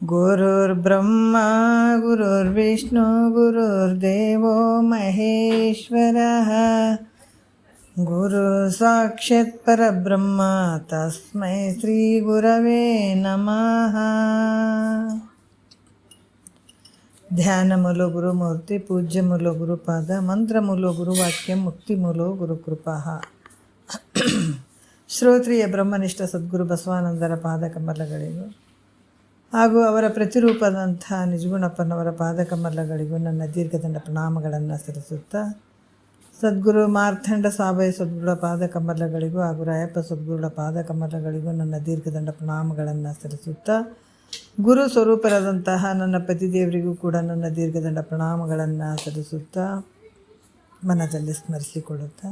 ಗುರುರ್ಬ್ರಹ್ಮ ಗುರುರ್ವಿಷ್ಣು ಗುರುರ್ದೇವೋ ಮಹೇಶ್ವರಃ ಗುರು ಸಾಕ್ಷಾತ್ ಪರಬ್ರಹ್ಮ ತಸ್ಮೈ ಶ್ರೀ ಗುರವೇ ನಮಃ. ಧ್ಯಾನ ಮೂಲ ಗುರುಮೂರ್ತಿ, ಪೂಜ್ಯ ಮೂಲ ಗುರುಪಾದ, ಮಂತ್ರ ಮೂಲ ಗುರುವಾಕ್ಯ, ಮುಕ್ತಿ ಮೂಲ ಗುರುಕೃಪಾ. ಶ್ರೋತ್ರಿಯ ಬ್ರಹ್ಮನಿಷ್ಠ ಸದ್ಗುರು ಬಸವಾನಂದರ ಪಾದಕಮಲಗಳಿಗೂ ಹಾಗೂ ಅವರ ಪ್ರತಿರೂಪದಂಥ ನಿಜಗುಣಪ್ಪನವರ ಪಾದಕಮಲಗಳಿಗೂ ನನ್ನ ದೀರ್ಘದಂಡ ಪ್ರಣಾಮಗಳನ್ನು ಸಲ್ಲಿಸುತ್ತಾ, ಸದ್ಗುರು ಮಾರ್ಥಂಡ ಸಾಬಯ ಸದ್ಗುರುಳ ಪಾದಕಮಲಗಳಿಗೂ ಹಾಗೂ ರಾಯಪ್ಪ ಸದ್ಗುರುಳ ಪಾದಕಮಲಗಳಿಗೂ ನನ್ನ ದೀರ್ಘದಂಡ ಪ್ರಣಾಮಗಳನ್ನು ಸಲ್ಲಿಸುತ್ತಾ, ಗುರು ಸ್ವರೂಪರಾದಂತಹ ನನ್ನ ಪತಿದೇವರಿಗೂ ಕೂಡ ನನ್ನ ದೀರ್ಘದಂಡ ಪ್ರಣಾಮಗಳನ್ನು ಸಲ್ಲಿಸುತ್ತಾ, ಮನದಲ್ಲಿ ಸ್ಮರಿಸಿಕೊಳ್ಳುತ್ತಾ,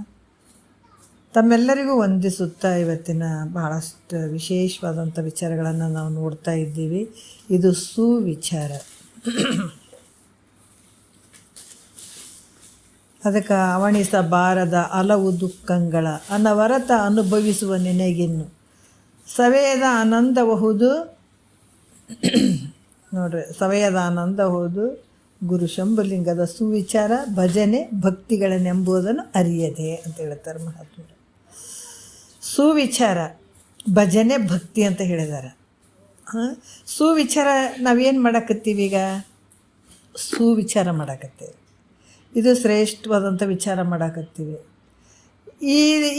ತಮ್ಮೆಲ್ಲರಿಗೂ ವಂದಿಸುತ್ತಾ, ಇವತ್ತಿನ ಬಹಳಷ್ಟು ವಿಶೇಷವಾದಂಥ ವಿಚಾರಗಳನ್ನು ನಾವು ನೋಡ್ತಾ ಇದ್ದೀವಿ. ಇದು ಸುವಿಚಾರ. ಅದಕ್ಕೆ ಅವಣಿಸಬಾರದ ಹಲವು ದುಃಖಗಳ ಅನವರತ ಅನುಭವಿಸುವ ನಿನಗಿನ್ನು ಸವೆಯದ ಆನಂದಬಹುದು. ನೋಡ್ರಿ, ಸವೆಯದ ಆನಂದಬಹುದು ಗುರು ಶಂಭುಲಿಂಗದ ಸುವಿಚಾರ ಭಜನೆ ಭಕ್ತಿಗಳನ್ನೆಂಬುದನ್ನು ಅರಿಯದೆ ಅಂತ ಹೇಳ್ತಾರೆ ಮಹಾತ್ಮರು. ಸುವಿಚಾರ ಭಜನೆ ಭಕ್ತಿ ಅಂತ ಹೇಳಿದ್ದಾರೆ. ಸುವಿಚಾರ ನಾವೇನು ಮಾಡಕತ್ತೀವಿ? ಈಗ ಸುವಿಚಾರ ಮಾಡಕತ್ತೀವಿ. ಇದು ಶ್ರೇಷ್ಠವಾದಂಥ ವಿಚಾರ ಮಾಡಕತ್ತೀವಿ.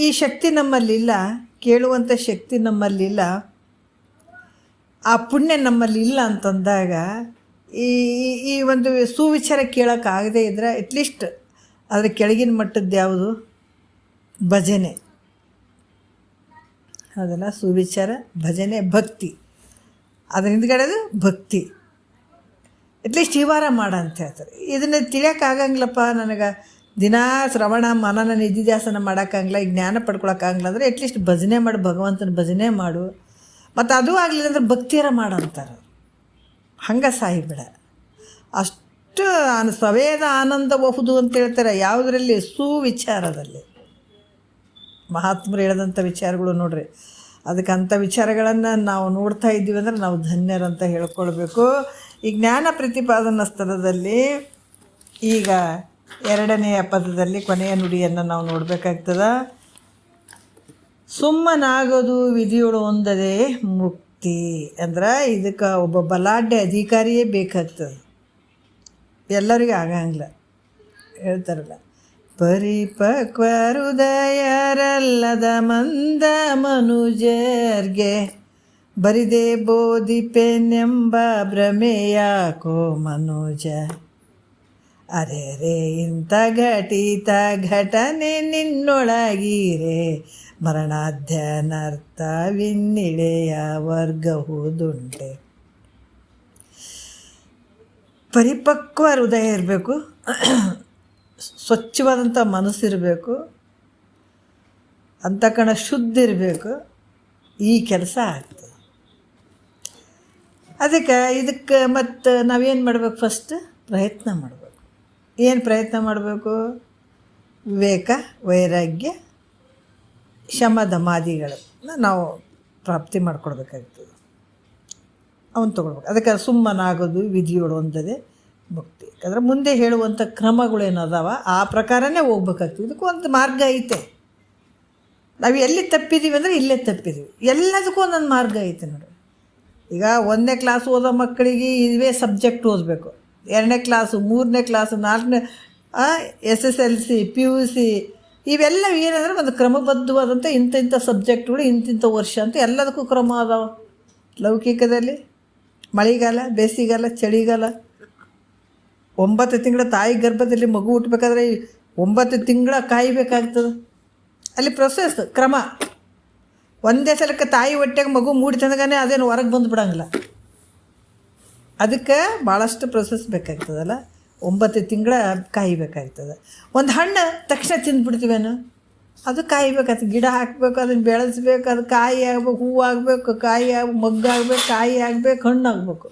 ಈ ಶಕ್ತಿ ನಮ್ಮಲ್ಲಿಲ್ಲ, ಕೇಳುವಂಥ ಶಕ್ತಿ ನಮ್ಮಲ್ಲಿಲ್ಲ, ಆ ಪುಣ್ಯ ನಮ್ಮಲ್ಲಿಲ್ಲ ಅಂತಂದಾಗ ಈ ಒಂದು ಸುವಿಚಾರ ಕೇಳೋಕ್ಕಾಗದೇ ಇದ್ದರೆ ಅಟ್ಲೀಸ್ಟ್ ಅದರ ಕೆಳಗಿನ ಮಟ್ಟದ್ದು ಯಾವುದು? ಭಜನೆ. ಹೌದಲ್ಲ? ಸುವಿಚಾರ ಭಜನೆ ಭಕ್ತಿ, ಅದ್ರ ಹಿಂದ್ಗಡೆದು ಭಕ್ತಿ. ಅಟ್ಲೀಸ್ಟ್ ಈ ವಾರ ಮಾಡ ಅಂತ ಹೇಳ್ತಾರೆ. ಇದನ್ನು ತಿಳಿಯೋಕ್ಕಾಗಂಗಿಲ್ಲಪ್ಪ ನನಗೆ, ದಿನಾ ಶ್ರವಣ ಮನನ ನಿಧಿಧ್ಯಾಸನ ಮಾಡೋಕ್ಕಾಗಲ್ಲ, ಈ ಜ್ಞಾನ ಪಡ್ಕೊಳಕ್ಕಾಗಲ್ಲ ಅಂದರೆ ಅಟ್ಲೀಸ್ಟ್ ಭಜನೆ ಮಾಡು, ಭಗವಂತನ ಭಜನೆ ಮಾಡು. ಮತ್ತು ಅದು ಆಗಲಿಲ್ಲ ಅಂದ್ರೆ ಭಕ್ತಿಯರ ಮಾಡು ಅಂತಾರೆ. ಹಂಗೆ ಸಾಯಿಬೇಡ. ಅಷ್ಟು ಸವೇದ ಆನಂದಬಹುದು ಅಂತ ಹೇಳ್ತಾರೆ. ಯಾವುದರಲ್ಲಿ? ಸುವಿಚಾರದಲ್ಲಿ. ಮಹಾತ್ಮರು ಹೇಳಿದಂಥ ವಿಚಾರಗಳು ನೋಡ್ರಿ. ಅದಕ್ಕೆ ಅಂಥ ವಿಚಾರಗಳನ್ನು ನಾವು ನೋಡ್ತಾ ಇದ್ದೀವಿ ಅಂದರೆ ನಾವು ಧನ್ಯರಂತ ಹೇಳ್ಕೊಳ್ಬೇಕು. ಈ ಜ್ಞಾನ ಪ್ರತಿಪಾದನಾ ಸ್ಥಳದಲ್ಲಿ ಈಗ ಎರಡನೆಯ ಪದದಲ್ಲಿ ಕೊನೆಯ ನುಡಿಯನ್ನು ನಾವು ನೋಡಬೇಕಾಗ್ತದೆ. ಸುಮ್ಮನಾಗೋದು ವಿಧಿಯೋಳು ಒಂದದೇ ಮುಕ್ತಿ ಅಂದ್ರೆ ಇದಕ್ಕೆ ಒಬ್ಬ ಬಲಾಢ್ಯ ಅಧಿಕಾರಿಯೇ ಬೇಕಾಗ್ತದೆ. ಎಲ್ಲರಿಗೂ ಆಗಂಗಿಲ್ಲ. ಹೇಳ್ತಾರಲ್ಲ, ಪರಿಪಕ್ವ ಹೃದಯರಲ್ಲದ ಮಂದ ಮನುಜರ್ಗೆ ಬರಿದೆ ಬೋಧಿಪೆನೆಂಬ ಭ್ರಮೆಯಾಕೋ ಮನುಜ. ಅರೆ ರೇ ಇಂಥ ಘಟಿತ ಘಟನೆ ನಿನ್ನೊಳಗಿರೆ ಮರಣಾಧ್ಯನರ್ಥವಿನ್ನಿಳೆಯ ವರ್ಗಹುದುಂಟೆ. ಪರಿಪಕ್ವ ಹೃದಯ ಇರಬೇಕು, ಸ್ವಚ್ಛವಾದಂಥ ಮನಸ್ಸಿರಬೇಕು, ಅಂತಕಣ ಶುದ್ಧ ಇರಬೇಕು. ಈ ಕೆಲಸ ಆಗ್ತದೆ. ಇದಕ್ಕೆ ಮತ್ತು ನಾವೇನು ಮಾಡಬೇಕು? ಫಸ್ಟ್ ಪ್ರಯತ್ನ ಮಾಡಬೇಕು. ಏನು ಪ್ರಯತ್ನ ಮಾಡಬೇಕು? ವಿವೇಕ, ವೈರಾಗ್ಯ, ಶಮ ದಮಾದಿಗಳನ್ನು ನಾವು ಪ್ರಾಪ್ತಿ ಮಾಡ್ಕೊಡ್ಬೇಕಾಗ್ತದೆ. ಅವನು ತೊಗೊಳ್ಬೇಕು. ಅದಕ್ಕೆ ಸುಮ್ಮನಾಗೋದು ವಿಧಿಯೋಳು ಒಂದದೇ ಮುಕ್ತಿ. ಯಾಕಂದ್ರೆ ಮುಂದೆ ಹೇಳುವಂಥ ಕ್ರಮಗಳೇನದಾವ ಆ ಪ್ರಕಾರನೇ ಹೋಗ್ಬೇಕಾಗ್ತದೆ. ಇದಕ್ಕೂ ಒಂದು ಮಾರ್ಗ ಐತೆ. ನಾವು ಎಲ್ಲಿ ತಪ್ಪಿದ್ದೀವಿ ಅಂದರೆ ಇಲ್ಲೇ ತಪ್ಪಿದ್ದೀವಿ. ಎಲ್ಲದಕ್ಕೂ ಒಂದೊಂದು ಮಾರ್ಗ ಐತೆ ನೋಡಿ. ಈಗ 1ನೇ ಕ್ಲಾಸ್ ಓದೋ ಮಕ್ಕಳಿಗೆ ಇವೇ ಸಬ್ಜೆಕ್ಟ್ ಓದಬೇಕು. 2ನೇ ಕ್ಲಾಸು, 3ನೇ ಕ್ಲಾಸು, 4ನೇ SSLC, PUC ಇವೆಲ್ಲ ಏನಂದ್ರೆ ಒಂದು ಕ್ರಮಬದ್ಧವಾದಂಥ ಇಂಥ ಸಬ್ಜೆಕ್ಟ್ಗಳು ಇಂಥ ವರ್ಷ ಅಂತ ಎಲ್ಲದಕ್ಕೂ ಕ್ರಮ ಅದಾವ. ಲೌಕಿಕದಲ್ಲಿ ಮಳೆಗಾಲ, ಬೇಸಿಗೆಗಾಲ, ಚಳಿಗಾಲ, 9 ತಿಂಗಳ ತಾಯಿ ಗರ್ಭದಲ್ಲಿ ಮಗು ಹುಟ್ಟಬೇಕಾದ್ರೆ 9 ತಿಂಗಳ ಕಾಯಬೇಕಾಗ್ತದೆ. ಅಲ್ಲಿ ಪ್ರೊಸೆಸ್, ಕ್ರಮ. ಒಂದೇ ಸಲಕ್ಕೆ ತಾಯಿ ಹೊಟ್ಟೆಗೆ ಮಗು ಮೂಡಿತಂದಾಗನೇ ಅದೇನು ಹೊರಗೆ ಬಂದುಬಿಡಂಗಿಲ್ಲ. ಅದಕ್ಕೆ ಭಾಳಷ್ಟು ಪ್ರೊಸೆಸ್ ಬೇಕಾಗ್ತದಲ್ಲ. 9 ತಿಂಗಳ ಕಾಯಬೇಕಾಗ್ತದೆ. ಒಂದು ಹಣ್ಣು ತಕ್ಷಣ ತಿಂದುಬಿಡ್ತೀವೇನು? ಅದು ಕಾಯಬೇಕಾಗ್ತದೆ. ಗಿಡ ಹಾಕಬೇಕು, ಅದನ್ನು ಬೆಳೆಸ್ಬೇಕು, ಅದು ಕಾಯಿ ಆಗ್ಬೇಕು, ಹೂವು ಆಗಬೇಕು, ಕಾಯಿ ಮಗ್ಗಾಗಬೇಕು, ಕಾಯಿ ಆಗಬೇಕು, ಹಣ್ಣು ಆಗಬೇಕು.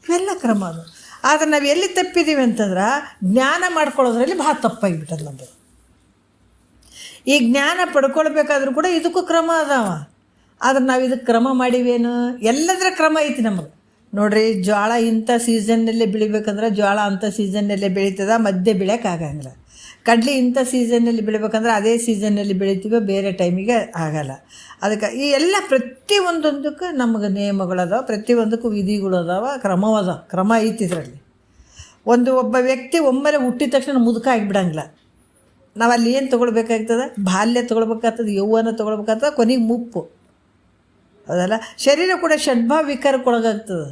ಇವೆಲ್ಲ ಕ್ರಮ ಅದು. ಆದರೆ ನಾವು ಎಲ್ಲಿ ತಪ್ಪಿದ್ದೀವಿ ಅಂತಂದ್ರೆ ಜ್ಞಾನ ಮಾಡ್ಕೊಳ್ಳೋದ್ರಲ್ಲಿ ಭಾಳ ತಪ್ಪಾಗಿಬಿಟ್ಟದ ನಮ್ಮದು. ಈ ಜ್ಞಾನ ಪಡ್ಕೊಳ್ಬೇಕಾದ್ರೂ ಕೂಡ ಇದಕ್ಕೂ ಕ್ರಮ ಅದಾವ. ಆದ್ರೆ ನಾವು ಇದಕ್ಕೆ ಕ್ರಮ ಮಾಡಿವೇನು? ಎಲ್ಲದರ ಕ್ರಮ ಐತಿ ನಮಗೆ. ನೋಡಿರಿ, ಜೋಳ ಇಂಥ ಸೀಸನ್ನಲ್ಲೇ ಬೆಳಿಬೇಕಂದ್ರೆ ಜೋಳ ಅಂಥ ಸೀಸನ್ನಲ್ಲೇ ಬೆಳೀತದ, ಮಧ್ಯೆ ಬೆಳೆಯೋಕ್ಕಾಗಂಗಿಲ್ಲ. ಕಡ್ಲೆ ಇಂಥ ಸೀಸನ್ನಲ್ಲಿ ಬೆಳಿಬೇಕಂದ್ರೆ ಅದೇ ಸೀಸನ್ನಲ್ಲಿ ಬೆಳಿತೀವಿ, ಬೇರೆ ಟೈಮಿಗೆ ಆಗಲ್ಲ. ಅದಕ್ಕೆ ಈ ಎಲ್ಲ ಪ್ರತಿಯೊಂದೊಂದಕ್ಕೂ ನಮಗೆ ನಿಯಮಗಳದಾವ, ಪ್ರತಿಯೊಂದಕ್ಕೂ ವಿಧಿಗಳು ಅದಾವ, ಕ್ರಮ ಐತಿ ಇದರಲ್ಲಿ. ಒಬ್ಬ ವ್ಯಕ್ತಿ ಒಮ್ಮೆಲೆ ಹುಟ್ಟಿದ ತಕ್ಷಣ ಮುದುಕ ಆಗಿಬಿಡಂಗಿಲ್ಲ. ನಾವು ಅಲ್ಲಿ ಏನು ತೊಗೊಳ್ಬೇಕಾಗ್ತದೆ? ಬಾಲ್ಯ ತೊಗೊಳ್ಬೇಕಾಗ್ತದೆ, ಯೌವನ ತೊಗೊಳ್ಬೇಕಾಗ್ತದೆ, ಕೊನೆಗೆ ಮುಪ್ಪು. ಅದಲ್ಲ, ಶರೀರ ಕೂಡ ಷಡ್ಭಾವ ವಿಕಾರಕ್ಕೊಳಗಾಗ್ತದೆ.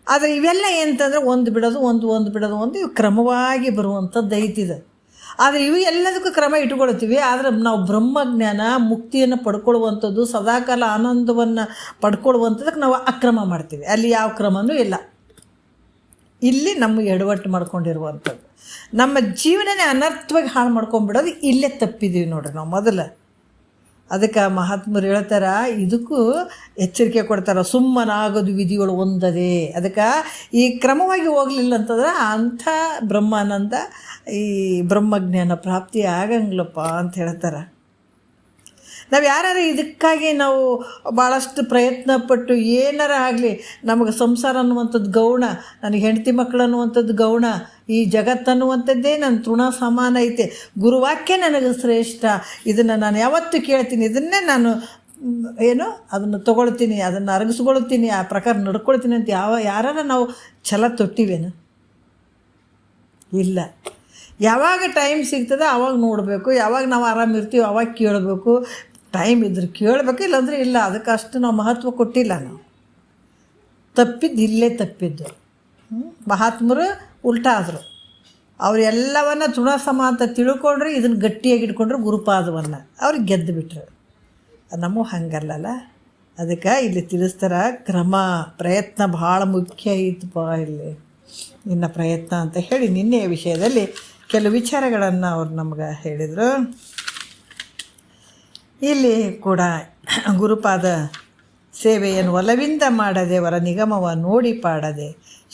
ಆದರೆ ಇವೆಲ್ಲ ಏನಂತಂದ್ರೆ ಒಂದು ಬಿಡೋದು ಇವು ಕ್ರಮವಾಗಿ ಬರುವಂಥದ್ದು ಐತಿದೆ. ಆದರೆ ಇವು ಎಲ್ಲದಕ್ಕೂ ಕ್ರಮ ಇಟ್ಕೊಳ್ತೀವಿ. ಆದರೆ ನಾವು ಬ್ರಹ್ಮಜ್ಞಾನ ಮುಕ್ತಿಯನ್ನು ಪಡ್ಕೊಳ್ಳುವಂಥದ್ದು, ಸದಾಕಾಲ ಆನಂದವನ್ನು ಪಡ್ಕೊಳ್ಳುವಂಥದ್ದಕ್ಕೆ ನಾವು ಅಕ್ರಮ ಮಾಡ್ತೀವಿ. ಅಲ್ಲಿ ಯಾವ ಕ್ರಮವೂ ಇಲ್ಲ. ಇಲ್ಲಿ ನಮ್ಮ ಎಡವಟ್ಟು ಮಾಡ್ಕೊಂಡಿರುವಂಥದ್ದು, ನಮ್ಮ ಜೀವನನೇ ಅನರ್ಥವಾಗಿ ಹಾಳು ಮಾಡ್ಕೊಂಡ್ಬಿಡೋದು ಇಲ್ಲೇ ತಪ್ಪಿದ್ದೀವಿ ನೋಡ್ರಿ ನಾವು ಮೊದಲು. ಅದಕ್ಕೆ ಮಹಾತ್ಮರು ಹೇಳ್ತಾರೆ, ಇದಕ್ಕೂ ಎಚ್ಚರಿಕೆ ಕೊಡ್ತಾರೆ, ಸುಮ್ಮನಾಗೋದು ವಿಧಿಗಳು ಒಂದದೇ. ಅದಕ್ಕೆ ಈ ಕ್ರಮವಾಗಿ ಹೋಗಲಿಲ್ಲ ಅಂತಂದ್ರೆ ಅಂಥ ಬ್ರಹ್ಮಾನಂದ, ಈ ಬ್ರಹ್ಮಜ್ಞಾನ ಪ್ರಾಪ್ತಿ ಆಗಂಗಿಲ್ಲಪ್ಪ ಅಂತ ಹೇಳ್ತಾರೆ. ನಾವು ಯಾರು ಇದಕ್ಕಾಗಿ ನಾವು ಭಾಳಷ್ಟು ಪ್ರಯತ್ನಪಟ್ಟು ಏನಾರ ಆಗಲಿ, ನಮಗೆ ಸಂಸಾರ ಅನ್ನುವಂಥದ್ದು ಗೌಣ, ನನಗೆ ಹೆಂಡತಿ ಮಕ್ಕಳು ಅನ್ನುವಂಥದ್ದು ಗೌಣ, ಈ ಜಗತ್ತನ್ನುವಂಥದ್ದೇ ನನ್ನ ತೃಣ ಸಮಾನ ಐತೆ, ಗುರುವಾಕ್ಯ ನನಗೆ ಶ್ರೇಷ್ಠ, ಇದನ್ನು ನಾನು ಯಾವತ್ತೂ ಕೇಳ್ತೀನಿ, ಇದನ್ನೇ ನಾನು ಅದನ್ನು ತೊಗೊಳ್ತೀನಿ, ಅದನ್ನು ಅರಗಿಸ್ಕೊಳ್ತೀನಿ, ಆ ಪ್ರಕಾರ ನಡ್ಕೊಳ್ತೀನಿ ಅಂತ ಯಾರು ನಾವು ಛಲ ತೊಟ್ಟಿವೇನು? ಇಲ್ಲ. ಯಾವಾಗ ಟೈಮ್ ಸಿಗ್ತದೆ ಆವಾಗ ನೋಡಬೇಕು, ಯಾವಾಗ ನಾವು ಆರಾಮಿರ್ತೀವಿ ಆವಾಗ ಕೇಳಬೇಕು. ಟೈಮ್ ಇದ್ರೆ ಕೇಳಬೇಕು, ಇಲ್ಲಾಂದರೆ ಇಲ್ಲ. ಅದಕ್ಕೆ ಅಷ್ಟು ನಾವು ಮಹತ್ವ ಕೊಟ್ಟಿಲ್ಲ. ನಾವು ಇಲ್ಲೇ ತಪ್ಪಿದ್ದು. ಮಹಾತ್ಮರು ಉಲ್ಟಾ ಆದರು. ಅವ್ರು ಎಲ್ಲವನ್ನ ತೃಣಸಮ ಅಂತ ತಿಳ್ಕೊಂಡ್ರೆ, ಇದನ್ನು ಗಟ್ಟಿಯಾಗಿ ಇಟ್ಕೊಂಡ್ರೆ ಗುರುಪಾದವನ್ನು ಅವ್ರಿಗೆ ಗೆದ್ದು ಬಿಟ್ರು. ನಮಗೂ ಹಂಗಲ್ಲಲ್ಲ. ಅದಕ್ಕೆ ಇಲ್ಲಿ ತಿಳಿಸ್ತಾರೆ, ಪ್ರಯತ್ನ ಭಾಳ ಮುಖ್ಯ ಐತಪ್ಪ ಇಲ್ಲಿ, ನಿನ್ನ ಪ್ರಯತ್ನ ಅಂತ ಹೇಳಿ ನಿನ್ನೆಯ ವಿಷಯದಲ್ಲಿ ಕೆಲವು ವಿಚಾರಗಳನ್ನು ಅವ್ರು ನಮ್ಗೆ ಹೇಳಿದರು. ಇಲ್ಲಿ ಕೂಡ ಗುರುಪಾದ ಸೇವೆಯನ್ನು ಒಲವಿಂದ ಮಾಡದೆ, ವರ ನಿಗಮವ ನೋಡಿ ಪಾಡದೆ,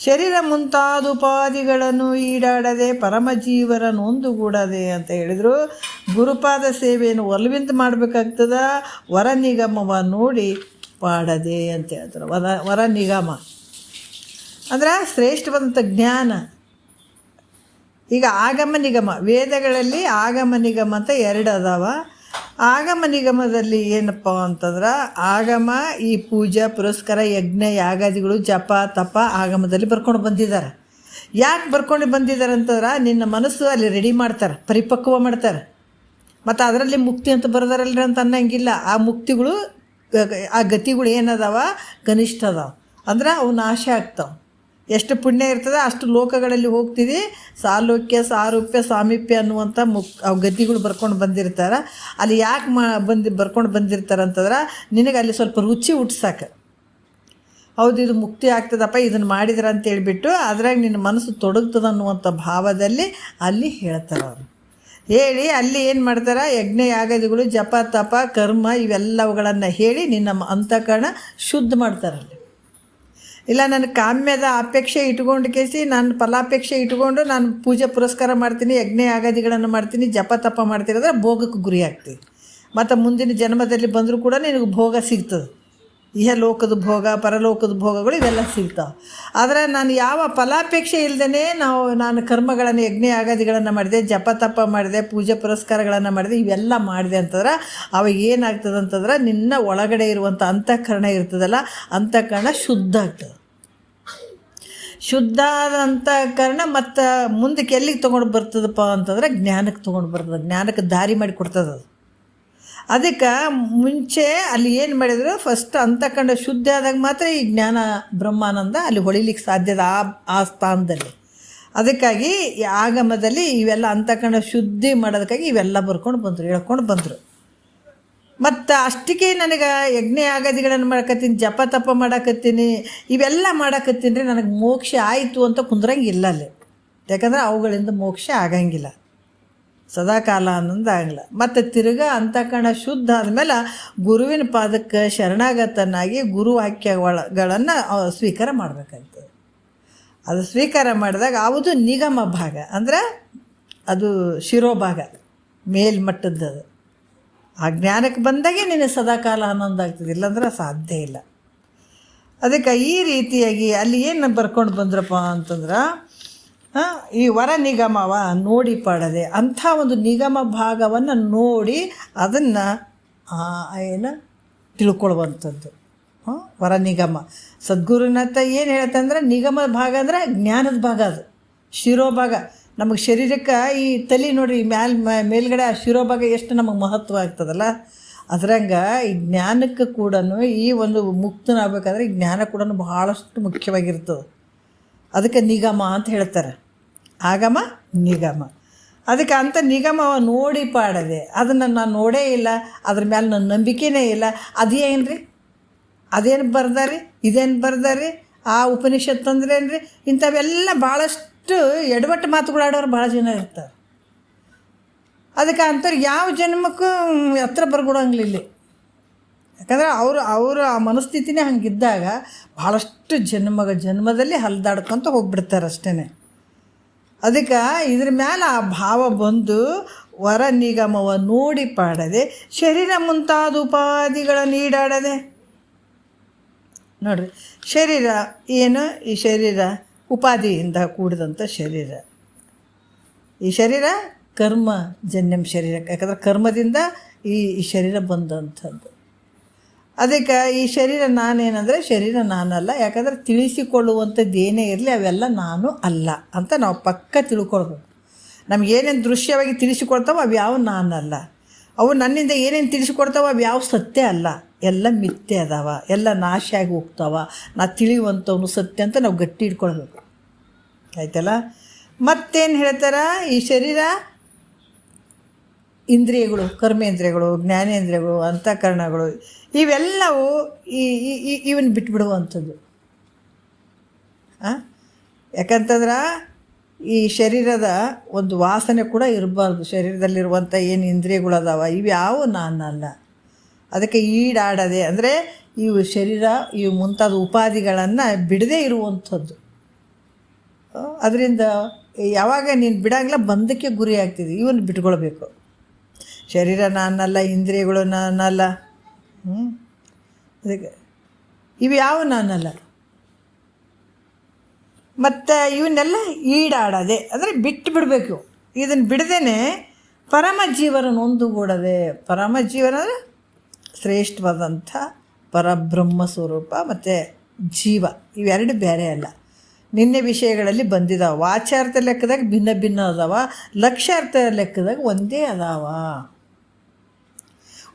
ಶರೀರ ಮುಂತಾದ ಉಪಾಧಿಗಳನ್ನು ಈಡಾಡದೆ, ಪರಮಜೀವರ ನೊಂದುಗೂಡದೆ ಅಂತ ಹೇಳಿದರು. ಗುರುಪಾದ ಸೇವೆಯನ್ನು ಒಲವಿಂದ ಮಾಡಬೇಕಾಗ್ತದ, ವರ ನಿಗಮವ ನೋಡಿ ಪಾಡದೆ ಅಂತ ಹೇಳ್ತಾರೆ. ವರ ನಿಗಮ ಅಂದ್ರೆ ಶ್ರೇಷ್ಠವಾದಂಥ ಜ್ಞಾನ. ಈಗ ಆಗಮ ನಿಗಮ, ವೇದಗಳಲ್ಲಿ ಆಗಮ ನಿಗಮ ಅಂತ ಎರಡು ಅದಾವ. ಆಗಮ ನಿಗಮದಲ್ಲಿ ಏನಪ್ಪ ಅಂತಂದ್ರೆ, ಆಗಮ ಈ ಪೂಜಾ ಪುರಸ್ಕಾರ ಯಜ್ಞ ಯಾಗಾದಿಗಳು ಜಪ ತಪ ಆಗಮದಲ್ಲಿ ಬರ್ಕೊಂಡು ಬಂದಿದ್ದಾರೆ. ಯಾಕೆ ಬರ್ಕೊಂಡು ಬಂದಿದ್ದಾರೆ ಅಂತಂದ್ರೆ, ನಿನ್ನ ಮನಸ್ಸು ಅಲ್ಲಿ ರೆಡಿ ಮಾಡ್ತಾರೆ, ಪರಿಪಕ್ವ ಮಾಡ್ತಾರೆ. ಮತ್ತು ಅದರಲ್ಲಿ ಮುಕ್ತಿ ಅಂತ ಬರೋದಾರಲ್ರಿ ಅಂತ ಅನ್ನಂಗಿಲ್ಲ. ಆ ಮುಕ್ತಿಗಳು, ಆ ಗತಿಗಳು ಏನದಾವ, ಕನಿಷ್ಠ ಅದಾವ. ಅಂದ್ರೆ ಅವು ನಾಶ ಆಗ್ತಾವೆ. ಎಷ್ಟು ಪುಣ್ಯ ಇರ್ತದೆ ಅಷ್ಟು ಲೋಕಗಳಲ್ಲಿ ಹೋಗ್ತೀವಿ. ಸಾಲೋಕ್ಯ ಸಾರೂಪ್ಯ ಸಾಮೀಪ್ಯ ಅನ್ನುವಂಥ ಅವು ಗತಿಗಳು ಬರ್ಕೊಂಡು ಬಂದಿರ್ತಾರೆ. ಅಲ್ಲಿ ಯಾಕೆ ಬರ್ಕೊಂಡು ಬಂದಿರ್ತಾರೆ ಅಂತಂದ್ರೆ, ನಿನಗೆ ಅಲ್ಲಿ ಸ್ವಲ್ಪ ರುಚಿ ಹುಟ್ಸಾಕ. ಹೌದು, ಇದು ಮುಕ್ತಿ ಆಗ್ತದಪ್ಪ, ಇದನ್ನು ಮಾಡಿದ್ರೆ ಅಂತ ಹೇಳ್ಬಿಟ್ಟು ಅದ್ರಾಗ ನಿನ್ನ ಮನಸ್ಸು ತೊಡಗ್ತದೆ ಅನ್ನುವಂಥ ಭಾವದಲ್ಲಿ ಅಲ್ಲಿ ಹೇಳ್ತಾರೆ ಅವರು. ಹೇಳಿ ಅಲ್ಲಿ ಏನು ಮಾಡ್ತಾರೆ, ಯಜ್ಞ ಯಾಗಾದಿಗಳು ಜಪ ತಪ ಕರ್ಮ ಇವೆಲ್ಲವುಗಳನ್ನು ಹೇಳಿ ನಿನ್ನ ಅಂತಃಕರಣ ಶುದ್ಧ ಮಾಡ್ತಾರಲ್ಲಿ. ಇಲ್ಲ ನನಗೆ ಕಾಮ್ಯದ ಅಪೇಕ್ಷೆ ಇಟ್ಕೊಂಡು ನಾನು ಫಲಾಪೇಕ್ಷೆ ಇಟ್ಕೊಂಡು ನಾನು ಪೂಜೆ ಪುರಸ್ಕಾರ ಮಾಡ್ತೀನಿ, ಯಜ್ಞ ಯಾಗಾದಿಗಳನ್ನು ಮಾಡ್ತೀನಿ, ಜಪ ತಪ ಮಾಡ್ತೀನಿ ಅಂದರೆ ಭೋಗಕ್ಕೆ ಗುರಿ ಆಗ್ತೀವಿ. ಮತ್ತು ಮುಂದಿನ ಜನ್ಮದಲ್ಲಿ ಬಂದರೂ ಕೂಡ ನಿನಗೆ ಭೋಗ ಸಿಗ್ತದೆ. ಇಹಲೋಕದ ಭೋಗ ಪರಲೋಕದ ಭೋಗಗಳು ಇವೆಲ್ಲ ಸಿಗ್ತಾವೆ. ಆದರೆ ನಾನು ಯಾವ ಫಲಾಪೇಕ್ಷೆ ಇಲ್ಲದೇ ನಾನು ಕರ್ಮಗಳನ್ನು ಯಜ್ಞ ಯಾಗಾದಿಗಳನ್ನು ಮಾಡಿದೆ, ಜಪ ತಪ ಮಾಡಿದೆ, ಪೂಜೆ ಪುರಸ್ಕಾರಗಳನ್ನು ಮಾಡಿದೆ, ಇವೆಲ್ಲ ಮಾಡಿದೆ ಅಂತಂದ್ರೆ ಅವಾಗ ಏನಾಗ್ತದೆ ಅಂತಂದ್ರೆ, ನಿನ್ನ ಒಳಗಡೆ ಇರುವಂಥ ಅಂತಃಕರಣ ಇರ್ತದಲ್ಲ, ಅಂತಃಕರಣ ಶುದ್ಧ ಆಗ್ತದೆ. ಶುದ್ಧ ಆದ ಅಂತಃಕರಣ ಮತ್ತು ಮುಂದಕ್ಕೆ ಎಲ್ಲಿಗೆ ತೊಗೊಂಡು ಬರ್ತದಪ್ಪ ಅಂತಂದ್ರೆ, ಜ್ಞಾನಕ್ಕೆ ತೊಗೊಂಡು ಬರ್ತದೆ, ಜ್ಞಾನಕ್ಕೆ ದಾರಿ ಮಾಡಿ ಕೊಡ್ತದೆ ಅದು. ಅದಕ್ಕೆ ಮುಂಚೆ ಅಲ್ಲಿ ಏನು ಮಾಡಿದ್ರು, ಫಸ್ಟ್ ಅಂತಃಕರಣ ಶುದ್ಧ ಆದಾಗ ಮಾತ್ರ ಈ ಜ್ಞಾನ ಬ್ರಹ್ಮಾನಂದ ಅಲ್ಲಿ ಹೊಳಿಲಿಕ್ಕೆ ಸಾಧ್ಯದ ಆ ಸ್ಥಾನದಲ್ಲಿ. ಅದಕ್ಕಾಗಿ ಈ ಆಗಮದಲ್ಲಿ ಇವೆಲ್ಲ ಅಂತಃಕರಣ ಶುದ್ಧಿ ಮಾಡೋದಕ್ಕಾಗಿ ಇವೆಲ್ಲ ಹೇಳ್ಕೊಂಡು ಬಂದರು. ಮತ್ತು ಅಷ್ಟಕ್ಕೆ ನನಗೆ ಯಜ್ಞ ಯಾಗಾದಿಗಳನ್ನು ಮಾಡಕತ್ತೀನಿ, ಜಪ ತಪ ಮಾಡಕತ್ತೀನಿ, ಇವೆಲ್ಲ ಮಾಡಕತ್ತೀನಿ ರೀ, ನನಗೆ ಮೋಕ್ಷ ಆಯಿತು ಅಂತ ಕುಂದ್ರಂಗಿಲ್ಲ ಅಲ್ಲಿ. ಯಾಕಂದ್ರೆ ಅವುಗಳಿಂದ ಮೋಕ್ಷ ಆಗಂಗಿಲ್ಲ, ಸದಾಕಾಲ ಆನಂದ ಆಗಲ್ಲ. ಮತ್ತು ತಿರ್ಗಾ ಅಂತಃಕರಣ ಶುದ್ಧ ಆದಮೇಲೆ ಗುರುವಿನ ಪಾದಕ್ಕೆ ಶರಣಾಗತನಾಗಿ ಗುರುವಾಕ್ಯಗಳನ್ನು ಸ್ವೀಕಾರ ಮಾಡಬೇಕಾಗ್ತದೆ. ಅದು ಸ್ವೀಕಾರ ಮಾಡಿದಾಗ ಅದು ನಿಗಮ ಭಾಗ, ಅಂದರೆ ಅದು ಶಿರೋಭಾಗ. ಮೇಲ್ಮಟ್ಟದ್ದು. ಆ ಜ್ಞಾನಕ್ಕೆ ಬಂದಾಗೆ ನಿನಗೆ ಸದಾಕಾಲ ಆನಂದ ಆಗ್ತದೆ, ಇಲ್ಲಾಂದ್ರೆ ಸಾಧ್ಯ ಇಲ್ಲ. ಅದಕ್ಕೆ ಈ ರೀತಿಯಾಗಿ ಅಲ್ಲಿ ಏನು ಬರ್ಕೊಂಡು ಬಂದ್ರಪ್ಪ ಅಂತಂದ್ರೆ, ಈ ವರ ನಿಗಮವ ನೋಡಿ ಪಾಡದೆ ಅಂಥ ಒಂದು ನಿಗಮ ಭಾಗವನ್ನು ನೋಡಿ ಅದನ್ನು ಏನು ತಿಳ್ಕೊಳ್ಳುವಂಥದ್ದು ವರ ನಿಗಮ. ಸದ್ಗುರುನಾಥ ಏನು ಹೇಳ್ತಂದ್ರೆ, ನಿಗಮ ಭಾಗ ಅಂದರೆ ಜ್ಞಾನದ ಭಾಗ, ಅದು ಶಿರೋಭಾಗ. ನಮಗೆ ಶರೀರಕ್ಕೆ ಈ ತಲೆ ನೋಡಿರಿ ಮೇಲ್ಗಡೆ ಆ ಶಿರೋಭಾಗ ಎಷ್ಟು ನಮಗೆ ಮಹತ್ವ ಆಗ್ತದಲ್ಲ, ಅದ್ರಂಗೆ ಈ ಜ್ಞಾನಕ್ಕೆ ಕೂಡ ಈ ಒಂದು ಮುಕ್ತನಾಗಬೇಕಾದ್ರೆ ಈ ಜ್ಞಾನ ಕೂಡ ಬಹಳಷ್ಟು ಮುಖ್ಯವಾಗಿರ್ತದೆ. ಅದಕ್ಕೆ ನಿಗಮ ಅಂತ ಹೇಳ್ತಾರೆ, ಆಗಮ ನಿಗಮ. ಅದಕ್ಕೆ ಅಂಥ ನಿಗಮವ ನೋಡಿ ಪಾಡದೆ, ಅದನ್ನು ನಾನು ನೋಡೇ ಇಲ್ಲ, ಅದ್ರ ಮೇಲೆ ನನ್ನ ನಂಬಿಕೆನೇ ಇಲ್ಲ. ಅದೇನು ರೀ, ಅದೇನು ಬರ್ದಾರಿ, ಇದೇನು ಬರ್ದಾರಿ, ಆ ಉಪನಿಷತ್ತು ಅಂದ್ರೇನು ರೀ, ಇಂಥವೆಲ್ಲ ಭಾಳಷ್ಟು ಎಡವಟ್ಟು ಮಾತುಗಳಾಡೋರು ಭಾಳ ಜನ ಇರ್ತಾರೆ. ಅದಕ್ಕೆ ಅಂಥವ್ರು ಯಾವ ಜನ್ಮಕ್ಕೂ ಹತ್ರ ಬರ್ಕೊಡಂಗಿಲ್ಲ. ಯಾಕಂದ್ರೆ ಅವರು ಆ ಮನಸ್ಥಿತಿನೇ ಹಂಗಿದ್ದಾಗ ಭಾಳಷ್ಟು ಜನ್ಮದಲ್ಲಿ ಹಲ್ದಾಡ್ಕೊತ ಹೋಗ್ಬಿಡ್ತಾರೆ ಅಷ್ಟೇ. ಅದಕ್ಕೆ ಇದ್ರ ಮೇಲೆ ಆ ಭಾವ ಬಂದು ವರ ನಿಗಮವ ನೋಡಿ ಪಾಡದೆ ಶರೀರ ಮುಂತಾದ ಉಪಾಧಿಗಳನ್ನು ಈಡಾಡದೆ. ನೋಡ್ರಿ, ಶರೀರ ಏನು, ಈ ಶರೀರ ಉಪಾಧಿಯಿಂದ ಕೂಡಿದಂಥ ಶರೀರ. ಈ ಶರೀರ ಕರ್ಮಜನ್ಯಂ ಶರೀರ, ಯಾಕಂದ್ರೆ ಕರ್ಮದಿಂದ ಈ ಶರೀರ ಬಂದಂಥದ್ದು. ಅದಕ್ಕೆ ಈ ಶರೀರ ನಾನೇನಂದರೆ ಶರೀರ ನಾನಲ್ಲ, ಯಾಕಂದರೆ ತಿಳಿಸಿಕೊಳ್ಳುವಂಥದ್ದು ಏನೇ ಇರಲಿ ಅವೆಲ್ಲ ನಾನು ಅಲ್ಲ ಅಂತ ನಾವು ಪಕ್ಕ ತಿಳ್ಕೊಳ್ಬೇಕು. ನಮಗೇನೇನು ದೃಶ್ಯವಾಗಿ ತಿಳಿಸಿಕೊಡ್ತಾವೋ ಅವು ಯಾವ ನಾನಲ್ಲ, ಅವು ನನ್ನಿಂದ ಏನೇನು ತಿಳಿಸಿಕೊಡ್ತಾವ ಅವು ಯಾವ ಸತ್ಯ ಅಲ್ಲ, ಎಲ್ಲ ಮಿಥ್ಯೆ ಅದಾವ, ಎಲ್ಲ ನಾಶ ಆಗಿ ಹೋಗ್ತಾವ. ನಾ ತಿಳಿಯುವಂಥವನು ಸತ್ಯ ಅಂತ ನಾವು ಗಟ್ಟಿ ಇಟ್ಕೊಳ್ಬೇಕು, ಆಯ್ತಲ್ಲ. ಮತ್ತೇನು ಹೇಳ್ತಾರೆ, ಈ ಶರೀರ ಇಂದ್ರಿಯಗಳು, ಕರ್ಮೇಂದ್ರಿಯಗಳು, ಜ್ಞಾನೇಂದ್ರಿಯಗಳು, ಅಂತಃಕರಣಗಳು ಇವೆಲ್ಲವೂ ಇವನ್ನ ಬಿಟ್ಬಿಡುವಂಥದ್ದು. ಯಾಕಂತಂದ್ರೆ ಈ ಶರೀರದ ಒಂದು ವಾಸನೆ ಕೂಡ ಇರಬಾರ್ದು. ಶರೀರದಲ್ಲಿರುವಂಥ ಏನು ಇಂದ್ರಿಯಗಳು ಅದಾವ ಇವು ಯಾವ ನಾನಲ್ಲ. ಅದಕ್ಕೆ ಈಡಾಡದೆ ಅಂದರೆ ಇವು ಶರೀರ ಇವು ಮುಂತಾದ ಉಪಾಧಿಗಳನ್ನು ಬಿಡದೇ ಇರುವಂಥದ್ದು. ಅದರಿಂದ ಯಾವಾಗ ನೀನು ಬಿಡಂಗಿಲ್ಲ ಬಂಧಕ್ಕೆ ಗುರಿ ಆಗ್ತಿದೆ. ಇವನ್ನು ಬಿಟ್ಕೊಳ್ಬೇಕು. ಶರೀರ ನಾನಲ್ಲ, ಇಂದ್ರಿಯಗಳು ನಾನಲ್ಲ, ಅದಕ್ಕೆ ಇವು ಯಾವ ನಾನಲ್ಲ. ಮತ್ತು ಇವನ್ನೆಲ್ಲ ಈಡಾಡದೆ ಅಂದರೆ ಬಿಟ್ಟು ಬಿಡಬೇಕು. ಇದನ್ನು ಬಿಡದೇ ಪರಮ ಜೀವನ ಒಂದುಗೂಡದೆ. ಪರಮ ಜೀವನ ಅಂದರೆ ಶ್ರೇಷ್ಠವಾದಂಥ ಪರಬ್ರಹ್ಮ ಸ್ವರೂಪ ಮತ್ತು ಜೀವ ಇವೆರಡು ಬೇರೆ ಅಲ್ಲ. ನಿನ್ನೆ ವಿಷಯಗಳಲ್ಲಿ ಬಂದಿದ್ದಾವೆ. ವಾಚಾರ್ಥ ಲೆಕ್ಕದಾಗ ಭಿನ್ನ ಭಿನ್ನ ಅದಾವ, ಲಕ್ಷ್ಯಾರ್ಥ ಲೆಕ್ಕದಾಗ ಒಂದೇ ಅದಾವ.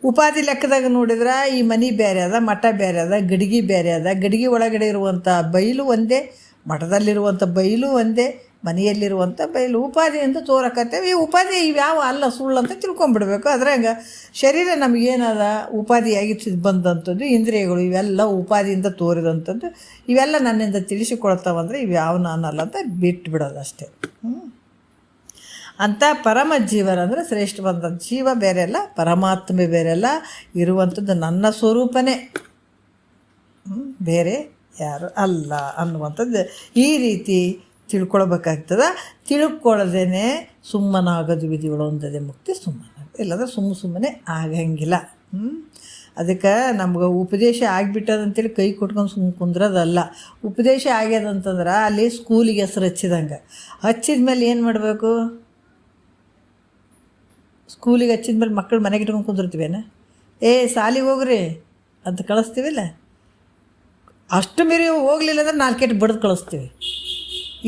ಉಪಾಧಿ ಲೆಕ್ಕದಾಗ ನೋಡಿದ್ರೆ ಈ ಮನೆ ಬೇರೆ ಅದ, ಮಠ ಬೇರೆ ಅದ, ಗಡಿಗೆ ಬೇರೆ ಅದ. ಗಡಿಗೆ ಒಳಗಡೆ ಇರುವಂಥ ಬಯಲು ಒಂದೇ, ಮಠದಲ್ಲಿರುವಂಥ ಬಯಲು ಒಂದೇ, ಮನೆಯಲ್ಲಿರುವಂಥ ಬಯಲು. ಉಪಾಧಿಯಿಂದ ತೋರಕತ್ತೇವೆ. ಈ ಉಪಾಧಿ ಇವ್ಯಾವ ಅಲ್ಲ, ಸುಳ್ಳು ಅಂತ ತಿಳ್ಕೊಂಬಿಡ್ಬೇಕು. ಅದ್ರಾಗ ಶರೀರ ನಮಗೇನದ ಉಪಾಧಿಯಾಗಿ ಬಂದಂಥದ್ದು, ಇಂದ್ರಿಯಗಳು ಇವೆಲ್ಲ ಉಪಾಧಿಯಿಂದ ತೋರಿದಂಥದ್ದು. ಇವೆಲ್ಲ ನನ್ನಿಂದ ತಿಳಿಸಿಕೊಳ್ತಾವಂದರೆ ಇವ್ಯಾವ ನಾನಲ್ಲ ಅಂತ ಬಿಟ್ಟು ಬಿಡೋದು ಅಷ್ಟೇ. ಅಂಥ ಪರಮ ಜೀವನ ಅಂದರೆ ಶ್ರೇಷ್ಠವಾದ ಜೀವ ಬೇರೆ ಅಲ್ಲ, ಪರಮಾತ್ಮೆ ಬೇರೆ ಅಲ್ಲ, ಇರುವಂಥದ್ದು ನನ್ನ ಸ್ವರೂಪನೇ, ಬೇರೆ ಯಾರು ಅಲ್ಲ ಅನ್ನುವಂಥದ್ದು ಈ ರೀತಿ ತಿಳ್ಕೊಳ್ಬೇಕಾಗ್ತದೆ. ತಿಳ್ಕೊಳ್ಳೋದೇ ಸುಮ್ಮನಾಗೋದು ವಿಧಿಗಳು ಒಂದದೇ ಮುಕ್ತಿ ಸುಮ್ಮನೆ, ಇಲ್ಲಾಂದ್ರೆ ಸುಮ್ಮನೆ ಆಗಂಗಿಲ್ಲ. ಅದಕ್ಕೆ ನಮ್ಗೆ ಉಪದೇಶ ಆಗಿಬಿಟ್ಟದಂತೇಳಿ ಕೈ ಕೊಟ್ಕೊಂಡು ಸುಮ್ಮನೆ ಕುಂದ್ರದಲ್ಲ. ಉಪದೇಶ ಆಗ್ಯದಂತಂದ್ರೆ ಅಲ್ಲಿ ಸ್ಕೂಲಿಗೆ ಹೆಸರು ಹಚ್ಚಿದಂಗೆ. ಹಚ್ಚಿದ ಮೇಲೆ ಏನು ಮಾಡಬೇಕು? ಸ್ಕೂಲಿಗೆ ಹಚ್ಚಿದ ಮೇಲೆ ಮಕ್ಕಳು ಮನೆಗೆ ಇಟ್ಕೊಂಡು ಕುಂದಿರ್ತೀವೇನ? ಸಾಲಿಗೆ ಹೋಗ್ರಿ ಅಂತ ಕಳಿಸ್ತೀವಿಲ್ಲ. ಅಷ್ಟು ಮೀರಿ ಹೋಗಲಿಲ್ಲ ಅಂದ್ರೆ ನಾಲ್ಕೇಟು ಬಡ್ದು ಕಳಿಸ್ತೀವಿ.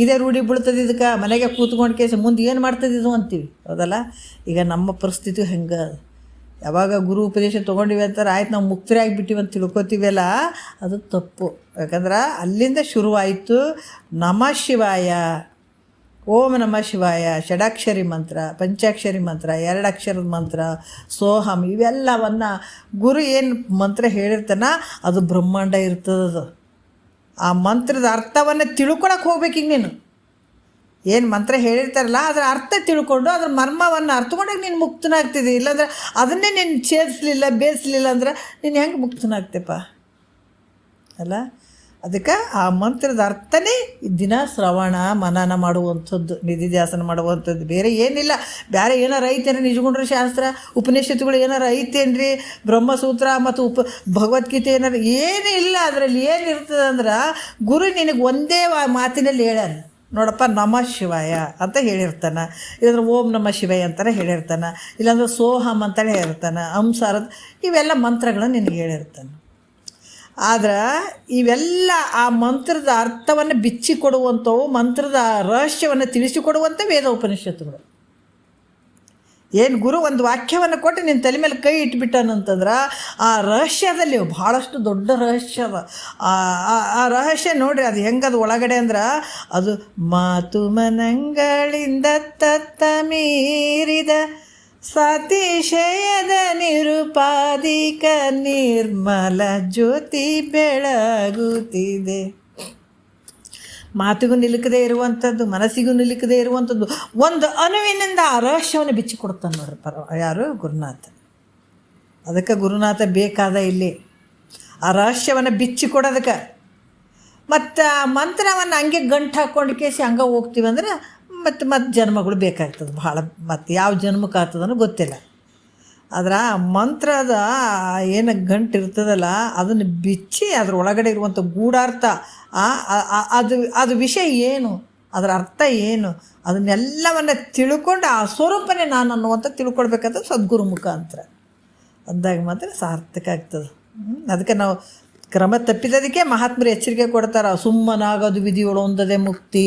ಇದೇ ರೂಢಿ ಬೀಳ್ತದೆ ಇದಕ್ಕೆ. ಮನೆಗೆ ಕೂತ್ಕೊಂಡು ಕೇಸ ಮುಂದೆ ಏನು ಮಾಡ್ತದೆ ಇದು ಅಂತೀವಿ, ಹೌದಲ್ಲ? ಈಗ ನಮ್ಮ ಪರಿಸ್ಥಿತಿ ಹೆಂಗೆ, ಯಾವಾಗ ಗುರು ಉಪದೇಶ ತೊಗೊಂಡಿವಿ ಅಂತಾರೆ ಆಯ್ತು ನಾವು ಮುಕ್ತರೇ ಆಗಿಬಿಟ್ಟಿವಿ ಅಂತ ತಿಳ್ಕೊತೀವಲ್ಲ, ಅದು ತಪ್ಪು. ಯಾಕಂದ್ರೆ ಅಲ್ಲಿಂದ ಶುರುವಾಯಿತು ನಮಃ ಶಿವಾಯ, ಓಂ ನಮಃ ಶಿವಾಯ, ಷಡಾಕ್ಷರಿ ಮಂತ್ರ, ಪಂಚಾಕ್ಷರಿ ಮಂತ್ರ, 2 ಅಕ್ಷರದ ಮಂತ್ರ, ಸೋಹಂ, ಇವೆಲ್ಲವನ್ನು ಗುರು ಏನು ಮಂತ್ರ ಹೇಳಿರ್ತಾನ ಅದು ಬ್ರಹ್ಮಾಂಡ ಇರ್ತದದು. ಆ ಮಂತ್ರದ ಅರ್ಥವನ್ನು ತಿಳ್ಕೊಳಕ್ಕೆ ಹೋಗ್ಬೇಕೀಗ ನೀನು. ಏನು ಮಂತ್ರ ಹೇಳಿರ್ತಾರಲ್ಲ ಅದರ ಅರ್ಥ ತಿಳ್ಕೊಂಡು ಅದ್ರ ಮರ್ಮವನ್ನು ಅರ್ಥಕೊಂಡಾಗ ನೀನು ಮುಕ್ತನಾಗ್ತಿದ್ದಿ. ಇಲ್ಲಾಂದ್ರೆ ಅದನ್ನೇ ನೀನು ಬೇಯಿಸಲಿಲ್ಲ ಅಂದ್ರೆ ನೀನು ಹೆಂಗೆ ಮುಕ್ತನಾಗ್ತೇಪ್ಪ ಅಲ್ಲ? ಅದಕ್ಕೆ ಆ ಮಂತ್ರದ ಅರ್ಥನೇ ದಿನ ಶ್ರವಣ ಮನನ ಮಾಡುವಂಥದ್ದು, ನಿಧಿಧ್ಯಾಸನ ಮಾಡುವಂಥದ್ದು. ಬೇರೆ ಏನಿಲ್ಲ. ಬೇರೆ ಏನಾರು ಐತೇನ್ರಿ ನಿಜಗುಂಡ್ರ ಶಾಸ್ತ್ರ ಉಪನಿಷತ್ತುಗಳು ಏನಾರು ಐತೇನ್ರಿ, ಬ್ರಹ್ಮಸೂತ್ರ ಮತ್ತು ಭಗವದ್ಗೀತೆ ಏನಾರು ಏನೂ ಇಲ್ಲ. ಅದರಲ್ಲಿ ಏನಿರ್ತದೆ ಅಂದ್ರೆ ಗುರು ನಿನಗೆ ಒಂದೇ ಮಾತಿನಲ್ಲಿ ಹೇಳ್ಯಾನ, ನೋಡಪ್ಪ ನಮಃ ಶಿವಾಯ ಅಂತ ಹೇಳಿರ್ತಾನೆ, ಇಲ್ಲಾಂದ್ರೆ ಓಂ ನಮಃ ಶಿವಾಯ ಅಂತಾರೆ ಹೇಳಿರ್ತಾನೆ, ಇಲ್ಲಾಂದ್ರೆ ಸೋಹಮ್ ಅಂತೇಳಿ ಹೇಳಿರ್ತಾನೆ, ಅಂಸಾರ, ಇವೆಲ್ಲ ಮಂತ್ರಗಳನ್ನು ನಿನಗೆ ಹೇಳಿರ್ತಾನೆ. ಆದ್ರೆ ಇವೆಲ್ಲ ಆ ಮಂತ್ರದ ಅರ್ಥವನ್ನು ಬಿಚ್ಚಿಕೊಡುವಂಥವು, ಮಂತ್ರದ ರಹಸ್ಯವನ್ನು ತಿಳಿಸಿಕೊಡುವಂಥ ವೇದ ಉಪನಿಷತ್ತುಗಳು. ಏನು ಗುರು ಒಂದು ವಾಕ್ಯವನ್ನು ಕೊಟ್ಟು ನಿನ್ನ ತಲೆ ಮೇಲೆ ಕೈ ಇಟ್ಬಿಟ್ಟಾನಂತಂದ್ರೆ ಆ ರಹಸ್ಯದಲ್ಲಿ ಭಾಳಷ್ಟು ದೊಡ್ಡ ರಹಸ್ಯ ಅದ. ಆ ರಹಸ್ಯ ನೋಡ್ರಿ ಅದು ಹೆಂಗದು ಒಳಗಡೆ ಅಂದ್ರೆ ಅದು ಮಾತು ಮನಗಳಿಂದ ತತ್ತ ಮೀರಿದ ಸತಿಶಯದ ನಿರುಪಾದಿಕ ನಿರ್ಮಲ ಜ್ಯೋತಿ ಬೆಳಗುತ್ತಿದೆ. ಮಾತಿಗೂ ನಿಲುಕದೇ ಇರುವಂಥದ್ದು, ಮನಸ್ಸಿಗೂ ನಿಲುಕದೇ ಇರುವಂಥದ್ದು ಒಂದು ಅಣುವಿನಿಂದ ಆ ರಹಸ್ಯವನ್ನು ಬಿಚ್ಚಿಕೊಡ್ತಾನೆ ನೋಡ್ರಿ ಯಾರು ಗುರುನಾಥ. ಅದಕ್ಕೆ ಗುರುನಾಥ ಬೇಕಾದ ಇಲ್ಲಿ ಆ ರಹಸ್ಯವನ್ನು ಬಿಚ್ಚಿಕೊಡೋದಕ್ಕೆ. ಮತ್ತು ಆ ಮಂತ್ರವನ್ನು ಹಂಗೆ ಗಂಟು ಹಾಕ್ಕೊಂಡು ಕೇಸಿ ಹಂಗೆ ಹೋಗ್ತೀವಿ ಅಂದ್ರೆ ಮತ್ತು ಜನ್ಮಗಳು ಬೇಕಾಗ್ತದೆ ಭಾಳ. ಮತ್ತು ಯಾವ ಜನ್ಮಕ್ಕೆ ಆಗ್ತದನೋ ಗೊತ್ತಿಲ್ಲ. ಆದ್ರೆ ಆ ಮಂತ್ರದ ಏನು ಗಂಟು ಇರ್ತದಲ್ಲ ಅದನ್ನು ಬಿಚ್ಚಿ ಅದ್ರ ಒಳಗಡೆ ಇರುವಂಥ ಗೂಢಾರ್ಥ, ಅದು ವಿಷಯ ಏನು, ಅದರ ಅರ್ಥ ಏನು, ಅದನ್ನೆಲ್ಲವನ್ನು ತಿಳ್ಕೊಂಡು ಆ ಸ್ವರೂಪನೇ ನಾನು ಅನ್ನುವಂಥ ತಿಳ್ಕೊಳ್ಬೇಕಂತ ಸದ್ಗುರು ಮುಖಾಂತರ ಅಂದಾಗ ಮಾತ್ರ ಸಾರ್ಥಕ ಆಗ್ತದೆ. ಅದಕ್ಕೆ ನಾವು ಕ್ರಮ ತಪ್ಪಿದ್ದದಕ್ಕೆ ಮಹಾತ್ಮರು ಎಚ್ಚರಿಕೆ ಕೊಡ್ತಾರೆ, ಸುಮ್ಮನಾಗೋದು ವಿಧಿಯೊಳು ಒಂದದೇ ಮುಕ್ತಿ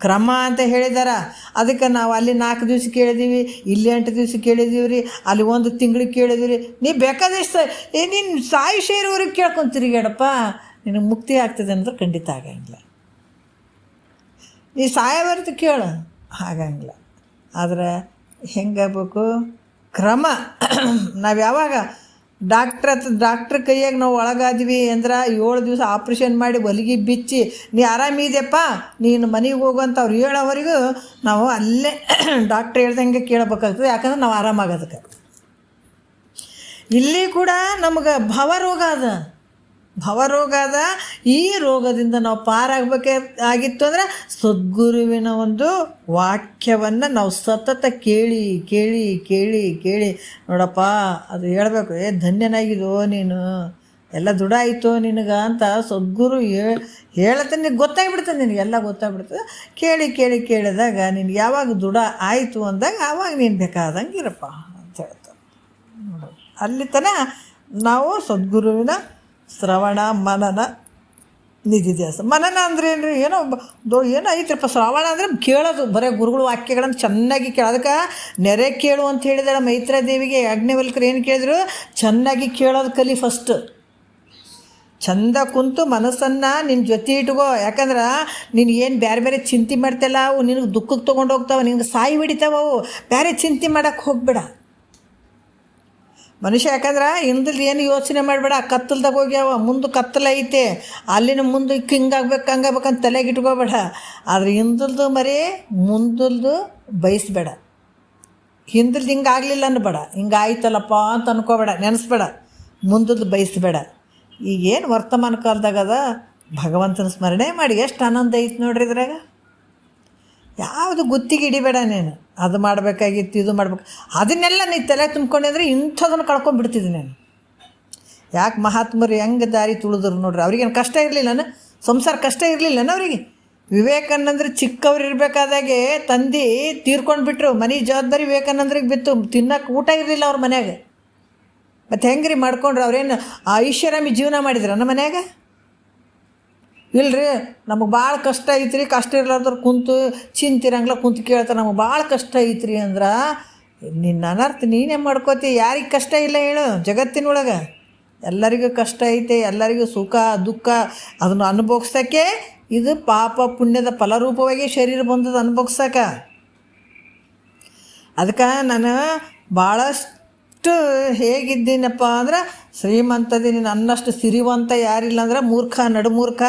ಕ್ರಮ ಅಂತ ಹೇಳಿದಾರ. ಅದಕ್ಕೆ ನಾವು ಅಲ್ಲಿ 4 ದಿವಸ ಕೇಳಿದೀವಿ, ಇಲ್ಲಿ 8 ದಿವಸ ಕೇಳಿದೀವಿ ರೀ, ಅಲ್ಲಿ 1 ತಿಂಗಳಿಗೆ ಕೇಳಿದೀವಿ ರೀ. ನೀ ಬೇಕಾದಷ್ಟು ನೀನು ಸಾಯುಷ ಇರೋರಿಗೆ ಕೇಳ್ಕೊಂತಿರಿಗೇಡಪ್ಪ, ನಿನಗೆ ಮುಕ್ತಿ ಆಗ್ತದೆ ಅಂದ್ರೆ ಖಂಡಿತ ಆಗಂಗಿಲ್ಲ. ನೀ ಸಾಯವರ್ತು ಕೇಳು, ಆಗಂಗಿಲ್ಲ. ಆದರೆ ಹೆಂಗಾಗಬೇಕು ಕ್ರಮ. ನಾವು ಯಾವಾಗ ಡಾಕ್ಟ್ರ್ ಕೈಯಾಗ ನಾವು ಒಳಗಾದ್ವಿ ಅಂದ್ರೆ 7 ದಿವಸ ಆಪ್ರೇಷನ್ ಮಾಡಿ ಹೊಲಿಗೆ ಬಿಚ್ಚಿ ನೀ ಆರಾಮಿದೆಯಪ್ಪ ನೀನು ಮನೆಗೆ ಹೋಗುವಂತ ಅವ್ರು ಹೇಳೋವರೆಗೂ ನಾವು ಅಲ್ಲೇ ಡಾಕ್ಟ್ರ್ ಹೇಳ್ದಂಗೆ ಕೇಳಬೇಕಾಗ್ತದೆ. ಯಾಕಂದ್ರೆ ನಾವು ಆರಾಮಾಗೋದಕ್ಕೆ. ಇಲ್ಲಿ ಕೂಡ ನಮಗೆ ಭವರೋಗ ಅದ. ಈ ರೋಗದಿಂದ ನಾವು ಪಾರಾಗಬೇಕಾಗಿತ್ತು ಅಂದರೆ ಸದ್ಗುರುವಿನ ಒಂದು ವಾಕ್ಯವನ್ನು ನಾವು ಸತತ ಕೇಳಿ ನೋಡಪ್ಪ ಅದು ಹೇಳಬೇಕು, ಧನ್ಯನಾಗಿದೋ ನೀನು, ಎಲ್ಲ ದುಡಾಯಿತು ನಿನಗೆ ಅಂತ ಸದ್ಗುರು ಹೇಳತ್ತೆ. ನಿನಗೆ ಗೊತ್ತಾಗ್ಬಿಡ್ತದೆ, ನಿನಗೆಲ್ಲ ಗೊತ್ತಾಗ್ಬಿಡ್ತದೆ. ಕೇಳಿದಾಗ ನಿನಗೆ ಯಾವಾಗ ದುಡ ಆಯಿತು ಅಂದಾಗ ಆವಾಗ ನೀನು ಬೇಕಾದಂಗೆ ಇರಪ್ಪ ಅಂತ ಹೇಳ್ತಾರೆ. ಅಲ್ಲಿ ತನಕ ನಾವು ಸದ್ಗುರುವಿನ ಶ್ರವಣ ಮನನ ನಿಧಿಧ್ಯಾಸ. ಮನನ ಅಂದ್ರೆ ಏನ್ರಿ, ಏನೋ ಐತ್ರಪ್ಪ. ಶ್ರವಣ ಅಂದರೆ ಕೇಳೋದು, ಬರೀ ಗುರುಗಳು ವಾಕ್ಯಗಳನ್ನು ಚೆನ್ನಾಗಿ ಅದಕ್ಕೆ ನೆರೆ ಕೇಳು ಅಂತ ಹೇಳಿದಾಳೆ ಮೈತ್ರಾದೇವಿಗೆ. ಯಾಜ್ಞವಲ್ಕರು ಏನು ಕೇಳಿದ್ರು, ಚೆನ್ನಾಗಿ ಕೇಳೋದು ಕಲಿ ಫಸ್ಟ್. ಚಂದ ಕುಂತು ಮನಸ್ಸನ್ನು ನಿನ್ನ ಜೊತೆ ಇಟ್ಕೋ. ಯಾಕಂದ್ರೆ ನೀನು ಏನು ಬೇರೆ ಚಿಂತೆ ಮಾಡ್ತಿಲ್ಲ, ಅವು ನಿನಗೆ ದುಃಖಕ್ಕೆ ತೊಗೊಂಡು ಹೋಗ್ತಾವೆ, ನಿನಗೆ ಸಾಯಿ ಹಿಡಿತಾವೆ. ಅವು ಬೇರೆ ಚಿಂತೆ ಮಾಡೋಕ್ಕೆ ಹೋಗಬೇಡ ಮನುಷ್ಯ. ಯಾಕಂದ್ರೆ ಹಿಂದಲ್ಲಿ ಏನು ಯೋಚನೆ ಮಾಡಬೇಡ. ಕತ್ತಲ್ದಾಗ ಹೋಗ್ಯಾವ, ಮುಂದೆ ಕತ್ತಲೈತೆ, ಅಲ್ಲಿನ ಮುಂದೆ ಹಿಂಗಾಗ್ಬೇಕು ಹಂಗಾಗ್ಬೇಕಂತ ತಲೆಗೆ ಇಟ್ಕೋಬೇಡ. ಆದರೆ ಹಿಂದಲ್ದು ಮರಿ ಮುಂದಲ್ದು ಬಯಸ್ಬೇಡ. ಹಿಂದಲ್ದು ಹಿಂಗಾಗಲಿಲ್ಲ ಅನ್ಬೇಡ, ಹಿಂಗಾಯ್ತಲ್ಲಪ್ಪ ಅಂತ ಅನ್ಕೋಬೇಡ, ನೆನೆಸ್ಬೇಡ. ಮುಂದಲ್ದು ಬಯಸ್ಬೇಡ. ಈಗೇನು ವರ್ತಮಾನ ಕಾಲದಾಗದ ಭಗವಂತನ ಸ್ಮರಣೆ ಮಾಡಿ ಎಷ್ಟು ಆನಂದ ಐತೆ ನೋಡ್ರಿ ಇದ್ರಾಗ. ಯಾವುದು ಗುತ್ತಿಗೆ ಹಿಡಿಬೇಡ ನೀನು. ಅದು ಮಾಡಬೇಕಾಗಿತ್ತು, ಇದು ಮಾಡ್ಬೇಕು, ಅದನ್ನೆಲ್ಲ ನೀ ತಲೆ ತುಂಬ್ಕೊಂಡಿದ್ರೆ ಇಂಥದನ್ನು ಕಳ್ಕೊಂಡ್ಬಿಡ್ತಿದ್ದೆ ನಾನು. ಯಾಕೆ ಮಹಾತ್ಮರು ಹೆಂಗೆ ದಾರಿ ತುಳಿದ್ರು ನೋಡ್ರಿ. ಅವ್ರಿಗೇನು ಕಷ್ಟ ಇರಲಿಲ್ಲನ, ಸಂಸಾರ ಕಷ್ಟ ಇರಲಿಲ್ಲನ ಅವರಿಗೆ. ವಿವೇಕಾನಂದ್ರೆ ಚಿಕ್ಕವ್ರು ಇರಬೇಕಾದಾಗೆ ತಂದೆ ತೀರ್ಕೊಂಡು ಬಿಟ್ಟರು. ಮನೆ ಜವಾಬ್ದಾರಿ ವಿವೇಕಾನಂದ್ರಿಗೆ ಬಿತ್ತು. ತಿನ್ನೋಕೆ ಊಟ ಇರಲಿಲ್ಲ ಅವ್ರ ಮನ್ಯಾಗ. ಮತ್ತು ಹೆಂಗ್ರಿ ಮಾಡ್ಕೊಂಡ್ರು? ಅವ್ರೇನು ಐಷಾರಾಮಿ ಜೀವನ ಮಾಡಿದ್ರು ನಮ್ಮ ಮನ್ಯಾಗ? ಇಲ್ರಿ, ನಮಗೆ ಭಾಳ ಕಷ್ಟ ಐತ್ರಿ. ಕಷ್ಟ ಇರ್ಲಾರ್ದವ್ರು ಕುಂತು ಚಿಂತಿರಂಗಿಲ್ಲ, ಕುಂತು ಕೇಳ್ತಾರೆ ನಮಗೆ ಭಾಳ ಕಷ್ಟ ಐತ್ರಿ ಅಂದ್ರೆ ನಿನ್ನ ಅನರ್ಥ ನೀನೇ ಮಾಡ್ಕೋತಿ. ಯಾರಿಗೆ ಕಷ್ಟ ಇಲ್ಲ ಹೇಳು? ಜಗತ್ತಿನೊಳಗೆ ಎಲ್ಲರಿಗೂ ಕಷ್ಟ ಐತೆ, ಎಲ್ಲರಿಗೂ ಸುಖ ದುಃಖ ಅದನ್ನು ಅನುಭವಿಸೋಕ್ಕೆ ಇದು ಪಾಪ ಪುಣ್ಯದ ಫಲರೂಪವಾಗಿ ಶರೀರ ಬಂದದ್ದು ಅನುಭವಿಸೋಕೆ. ಅದಕ್ಕೆ ನಾನು ಭಾಳಷ್ಟು ಹೇಗಿದ್ದೀನಪ್ಪ ಅಂದ್ರೆ ಶ್ರೀಮಂತದಿ. ನೀನು ಅನ್ನಷ್ಟು ಸಿರಿವಂತ ಯಾರಿಲ್ಲ ಅಂದ್ರೆ ಮೂರ್ಖ, ನಡುಮೂರ್ಖ.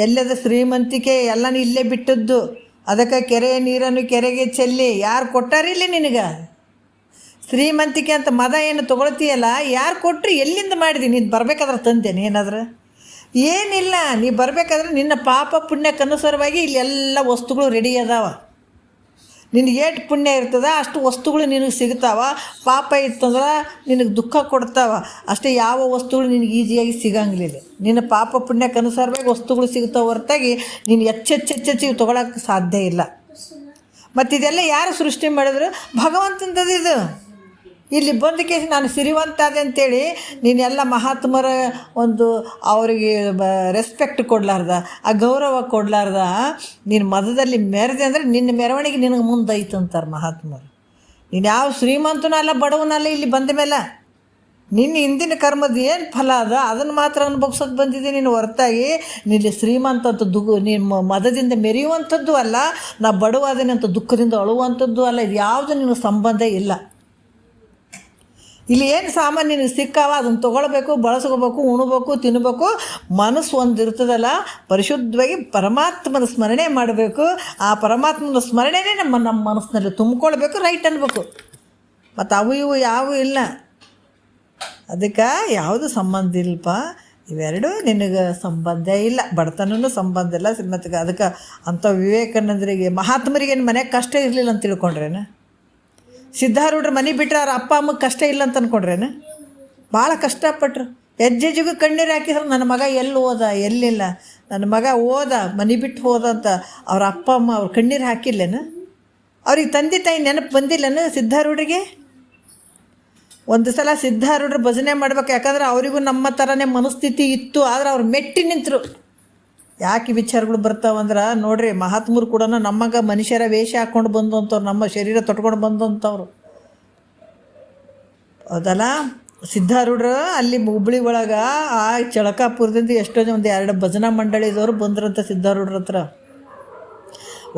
ಎಲ್ಲದ ಶ್ರೀಮಂತಿಕೆ ಎಲ್ಲನೂ ಇಲ್ಲೇ ಬಿಟ್ಟದ್ದು. ಅದಕ್ಕೆ ಕೆರೆಯ ನೀರನ್ನು ಕೆರೆಗೆ ಚೆಲ್ಲಿ ಯಾರು ಕೊಟ್ಟಾರಿಲ್ಲ ನಿನಗೆ ಶ್ರೀಮಂತಿಕೆ ಅಂತ ಮದ ಏನು ತೊಗೊಳ್ತೀಯಲ್ಲ, ಯಾರು ಕೊಟ್ಟರು? ಎಲ್ಲಿಂದ ಮಾಡಿದಿ? ನೀನು ಬರಬೇಕಾದ್ರೆ ತಂದೇನೆ ಏನಾದ್ರೆ? ಏನಿಲ್ಲ, ನೀ ಬರಬೇಕಾದ್ರೆ ನಿನ್ನ ಪಾಪ ಪುಣ್ಯಕ್ಕನುಸಾರವಾಗಿ ಇಲ್ಲಿ ಎಲ್ಲ ವಸ್ತುಗಳು ರೆಡಿ ಅದಾವ. ನಿನಗೆ ಏಟು ಪುಣ್ಯ ಇರ್ತದ ಅಷ್ಟು ವಸ್ತುಗಳು ನಿನಗೆ ಸಿಗ್ತಾವ. ಪಾಪ ಇತ್ತಂದ್ರೆ ನಿನಗೆ ದುಃಖ ಕೊಡ್ತಾವ. ಅಷ್ಟೇ ಯಾವ ವಸ್ತುಗಳು ನಿನಗೆ ಈಸಿಯಾಗಿ ಸಿಗಂಗಿಲ್ಲ. ನಿನ್ನ ಪಾಪ ಪುಣ್ಯಕ್ಕನುಸಾರವಾಗಿ ವಸ್ತುಗಳು ಸಿಗ್ತಾವೆ ಹೊರತಾಗಿ ನೀನು ಹೆಚ್ಚೆಚ್ಚೆಚ್ಚೆಚ್ಚಿಗೆ ತೊಗೊಳಕ್ಕೆ ಸಾಧ್ಯ ಇಲ್ಲ. ಮತ್ತು ಇದೆಲ್ಲ ಯಾರು ಸೃಷ್ಟಿ ಮಾಡಿದ್ರು? ಭಗವಂತಂದದು ಇದು. ಇಲ್ಲಿ ಬಂದ ಕೇಸಿ ನಾನು ಸಿರಿವಂತ ಅದೆ ಅಂತೇಳಿ ನೀನೆಲ್ಲ ಮಹಾತ್ಮರ ಒಂದು ಅವರಿಗೆ ರೆಸ್ಪೆಕ್ಟ್ ಕೊಡಲಾರ್ದ, ಆ ಗೌರವ ಕೊಡಲಾರ್ದ ನೀನು ಮದದಲ್ಲಿ ಮೆರೆದೆ ಅಂದರೆ ನಿನ್ನ ಮೆರವಣಿಗೆ ನಿನಗೆ ಮುಂದೈತು ಅಂತಾರೆ ಮಹಾತ್ಮರು. ನೀನು ಯಾವ ಶ್ರೀಮಂತನೂ ಅಲ್ಲ, ಬಡವನಲ್ಲ. ಇಲ್ಲಿ ಬಂದ ಮೇಲೆ ನಿನ್ನ ಹಿಂದಿನ ಕರ್ಮದ ಏನು ಫಲ ಅದ ಅದನ್ನು ಮಾತ್ರ ಅನುಭವಿಸೋಕೆ ಬಂದಿದ್ದೀನಿ. ನೀನು ಹೊರತಾಗಿ ನಿಲ್ಲಿ ಶ್ರೀಮಂತ ಅಂತ ನೀನು ಮದದಿಂದ ಮೆರೆಯುವಂಥದ್ದು ಅಲ್ಲ, ನಾ ಬಡವಾದೀನಿ ಅಂತ ದುಃಖದಿಂದ ಅಳುವಂಥದ್ದು ಅಲ್ಲ. ಇದು ಯಾವುದು ನಿನಗೆ ಸಂಬಂಧ ಇಲ್ಲ. ಇಲ್ಲಿ ಏನು ಸಾಮಾನು ನಿನಗೆ ಸಿಕ್ಕಾವ ಅದನ್ನು ತೊಗೊಳ್ಬೇಕು, ಬಳಸ್ಕೋಬೇಕು, ಉಣ್ಬೇಕು, ತಿನ್ನಬೇಕು. ಮನಸ್ಸು ಒಂದು ಇರ್ತದಲ್ಲ, ಪರಿಶುದ್ಧವಾಗಿ ಪರಮಾತ್ಮನ ಸ್ಮರಣೆ ಮಾಡಬೇಕು. ಆ ಪರಮಾತ್ಮನ ಸ್ಮರಣೆನೇ ನಮ್ಮ ಮನಸ್ಸಿನಲ್ಲಿ ತುಂಬಿಕೊಳ್ಬೇಕು, ರೈಟ್ ಅನ್ಬೇಕು. ಮತ್ತು ಅವು ಇವು ಯಾವೂ ಇಲ್ಲ. ಅದಕ್ಕೆ ಯಾವುದು ಸಂಬಂಧ ಇಲ್ಲಪ್ಪ. ಇವೆರಡೂ ನಿನಗೆ ಸಂಬಂಧ ಇಲ್ಲ. ಬಡತನೂ ಸಂಬಂಧ ಇಲ್ಲ, ಶ್ರೀಮಂತಿಗೆ. ಅದಕ್ಕೆ ಅಂಥ ವಿವೇಕಾನಂದರಿಗೆ ಮಹಾತ್ಮರಿಗೇನು ಮನೆಗೆ ಕಷ್ಟ ಇರಲಿಲ್ಲ ಅಂತ ತಿಳ್ಕೊಂಡ್ರೇನು? ಸಿದ್ಧಾರೂಢರು ಮನೆ ಬಿಟ್ಟರೆ ಅವ್ರ ಅಪ್ಪ ಅಮ್ಮಗೆ ಕಷ್ಟ ಇಲ್ಲ ಅಂತ ಅಂದ್ಕೊಂಡ್ರೇನು? ಭಾಳ ಕಷ್ಟಪಟ್ಟರು. ಹೆಜ್ಜೆಜಿಗೂ ಕಣ್ಣೀರು ಹಾಕಿದ್ರು. ನನ್ನ ಮಗ ಎಲ್ಲಿ ಹೋದ, ಎಲ್ಲಿಲ್ಲ, ನನ್ನ ಮಗ ಹೋದ, ಮನೆ ಬಿಟ್ಟು ಹೋದ ಅಂತ ಅವ್ರ ಅಪ್ಪ ಅಮ್ಮ ಅವ್ರು ಕಣ್ಣೀರು ಹಾಕಿಲ್ಲೇನು? ಅವ್ರಿಗೆ ತಂದೆ ತಾಯಿ ನೆನಪು ಬಂದಿಲ್ಲನು ಸಿದ್ಧಾರೂಢರಿಗೆ? ಒಂದು ಸಲ ಸಿದ್ಧಾರೂಢರು ಭಜನೆ ಮಾಡ್ಬೇಕು, ಯಾಕಂದ್ರೆ ಅವರಿಗೂ ನಮ್ಮ ಥರನೇ ಮನಸ್ಥಿತಿ ಇತ್ತು. ಆದರೆ ಅವ್ರು ಮೆಟ್ಟಿ ನಿಂತರು. ಯಾಕೆ ವಿಚಾರಗಳು ಬರ್ತಾವಂದ್ರೆ ನೋಡ್ರಿ, ಮಹಾತ್ಮರು ಕೂಡ ನಮಗೆ ಮನುಷ್ಯರ ವೇಷ ಹಾಕ್ಕೊಂಡು ಬಂದಂಥವ್ರು, ನಮ್ಮ ಶರೀರ ತೊಟ್ಕೊಂಡು ಬಂದಂಥವ್ರು ಹೌದಲ್ಲ. ಸಿದ್ಧಾರೂಢರು ಅಲ್ಲಿ ಹುಬ್ಳಿ ಒಳಗೆ ಆ ಚಳಕಾಪುರದಿಂದ ಎಷ್ಟೋ ಒಂದು 2 ಭಜನಾ ಮಂಡಳಿದವರು ಬಂದ್ರಂತ ಸಿದ್ಧಾರೂಢರ ಹತ್ರ.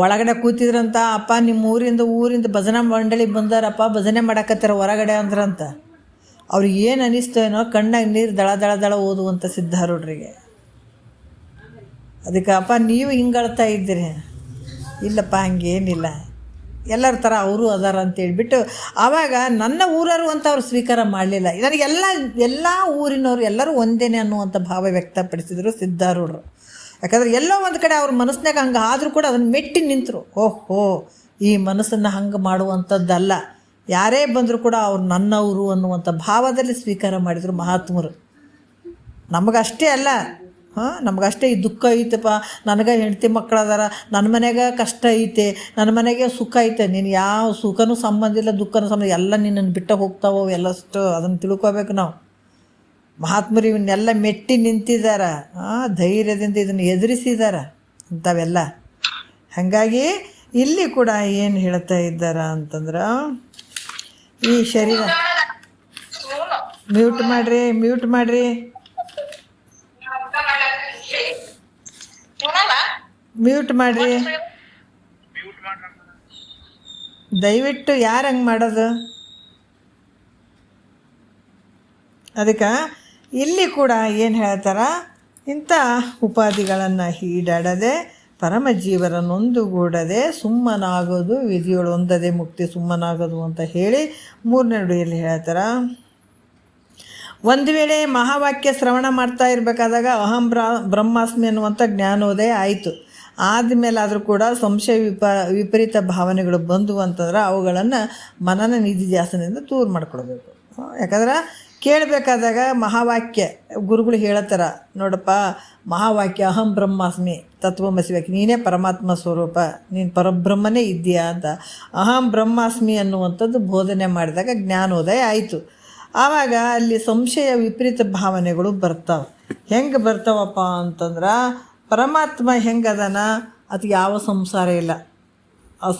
ಒಳಗಡೆ ಕೂತಿದ್ರಂತ. ಅಪ್ಪ ನಿಮ್ಮ ಊರಿಂದ ಭಜನಾ ಮಂಡಳಿ ಬಂದಾರಪ್ಪ, ಭಜನೆ ಮಾಡಕತ್ತಾರ ಹೊರಗಡೆ ಅಂದ್ರಂತ. ಅವ್ರಿಗೆ ಏನು ಅನ್ನಿಸ್ತೇನೋ, ಕಣ್ಣಾಗ ನೀರು ದಳ ದಳ ದಳ ಓದುವಂಥ ಸಿದ್ಧಾರೂಢರಿಗೆ. ಅದಕ್ಕೆ ಅಪ್ಪ ನೀವು ಹಿಂಗಳ್ತಾ ಇದ್ದೀರಿ. ಇಲ್ಲಪ್ಪ ಹಂಗೇನಿಲ್ಲ, ಎಲ್ಲರ ಥರ ಅವರು ಅದಾರ ಅಂತೇಳ್ಬಿಟ್ಟು ಆವಾಗ ನನ್ನ ಊರವರು ಅಂತ ಅವ್ರು ಸ್ವೀಕಾರ ಮಾಡಲಿಲ್ಲ. ನನಗೆ ಎಲ್ಲ ಊರಿನವರು ಎಲ್ಲರೂ ಒಂದೇನೆ ಅನ್ನುವಂಥ ಭಾವ ವ್ಯಕ್ತಪಡಿಸಿದರು ಸಿದ್ಧಾರೂಢರು. ಯಾಕಂದ್ರೆ ಎಲ್ಲೋ ಒಂದು ಕಡೆ ಅವ್ರ ಮನಸ್ಸಿನಾಗ ಹಂಗೆ ಆದರೂ ಕೂಡ ಅದನ್ನು ಮೆಟ್ಟಿ ನಿಂತರು. ಓಹೋ, ಈ ಮನಸ್ಸನ್ನು ಹಂಗೆ ಮಾಡುವಂಥದ್ದಲ್ಲ, ಯಾರೇ ಬಂದರೂ ಕೂಡ ಅವ್ರು ನನ್ನವರು ಅನ್ನುವಂಥ ಭಾವದಲ್ಲಿ ಸ್ವೀಕಾರ ಮಾಡಿದರು ಮಹಾತ್ಮರು. ನಮಗಷ್ಟೇ ಅಲ್ಲ, ನಮಗಷ್ಟೇ ಈ ದುಃಖ ಐತಪ್ಪ, ನನಗೆ ಹೆಂಡತಿ ಮಕ್ಕಳು ಅದಾರ, ನನ್ನ ಮನೆಗೆ ಕಷ್ಟ ಐತೆ, ನನ್ನ ಮನೆಗೆ ಸುಖ ಐತೆ. ನೀನು ಯಾವ ಸುಖನೂ ಸಂಬಂಧ ಇಲ್ಲ, ದುಃಖನೂ ಸಂಬಂಧ, ಎಲ್ಲ ನಿನ್ನನ್ನು ಬಿಟ್ಟು ಹೋಗ್ತಾವೋ ಎಲ್ಲಷ್ಟು ಅದನ್ನು ತಿಳ್ಕೊಬೇಕು ನಾವು. ಮಹಾತ್ಮರು ಇವನ್ನೆಲ್ಲ ಮೆಟ್ಟಿ ನಿಂತಿದ್ದಾರೆ, ಧೈರ್ಯದಿಂದ ಇದನ್ನು ಎದುರಿಸಿದ್ದಾರೆ ಅಂಥವೆಲ್ಲ. ಹಾಗಾಗಿ ಇಲ್ಲಿ ಕೂಡ ಏನು ಹೇಳ್ತಾ ಇದ್ದಾರ ಅಂತಂದ್ರೆ, ಈ ಶರೀರ ಮ್ಯೂಟ್ ಮಾಡಿರಿ ದಯವಿಟ್ಟು. ಯಾರು ಹಂಗೆ ಮಾಡೋದು? ಅದಕ್ಕೆ ಇಲ್ಲಿ ಕೂಡ ಏನು ಹೇಳ್ತಾರ, ಇಂಥ ಉಪಾಧಿಗಳನ್ನು ಹೀಡಾಡದೆ ಪರಮಜೀವರ ನೊಂದುಗೂಡದೆ ಸುಮ್ಮನಾಗೋದು ವಿಧಿಯೊಳು ಒಂದದೇ ಮುಕ್ತಿ ಸುಮ್ಮನಾಗೋದು ಅಂತ ಹೇಳಿ 3ನೇ ನುಡಿಯಲ್ಲಿ ಹೇಳ್ತಾರ. ಒಂದು ವೇಳೆ ಮಹಾವಾಕ್ಯ ಶ್ರವಣ ಮಾಡ್ತಾ ಇರಬೇಕಾದಾಗ ಅಹಂ ಬ್ರಹ್ಮಾಸ್ಮಿ ಅನ್ನುವಂಥ ಜ್ಞಾನೋದಯ ಆಯಿತು. ಆದಮೇಲೆ ಆದರೂ ಕೂಡ ಸಂಶಯ ವಿಪರೀತ ಭಾವನೆಗಳು ಬಂದು ಅಂತಂದ್ರೆ ಅವುಗಳನ್ನು ಮನನ ನಿಧಿಧ್ಯಾಸನದಿಂದ ದೂರ ಮಾಡ್ಕೊಳ್ಬೇಕು. ಯಾಕಂದ್ರೆ ಕೇಳಬೇಕಾದಾಗ ಮಹಾವಾಕ್ಯ ಗುರುಗಳು ಹೇಳತ್ತಾರ, ನೋಡಪ್ಪ ಮಹಾವಾಕ್ಯ ಅಹಂ ಬ್ರಹ್ಮಾಸ್ಮಿ ತತ್ವಮಸಿ ವಾಕ್ಯ, ನೀನೇ ಪರಮಾತ್ಮ ಸ್ವರೂಪ, ನೀನು ಪರಬ್ರಹ್ಮನೇ ಇದೆಯಾ ಅಂತ ಅಹಂ ಬ್ರಹ್ಮಾಸ್ಮಿ ಅನ್ನುವಂಥದ್ದು ಬೋಧನೆ ಮಾಡಿದಾಗ ಜ್ಞಾನೋದಯ ಆಯಿತು. ಆವಾಗ ಅಲ್ಲಿ ಸಂಶಯ ವಿಪರೀತ ಭಾವನೆಗಳು ಬರ್ತಾವೆ. ಹೆಂಗೆ ಬರ್ತಾವಪ್ಪ ಅಂತಂದ್ರೆ, ಪರಮಾತ್ಮ ಹೆಂಗದಾನ ಅದು ಯಾವ ಸಂಸಾರ ಇಲ್ಲ,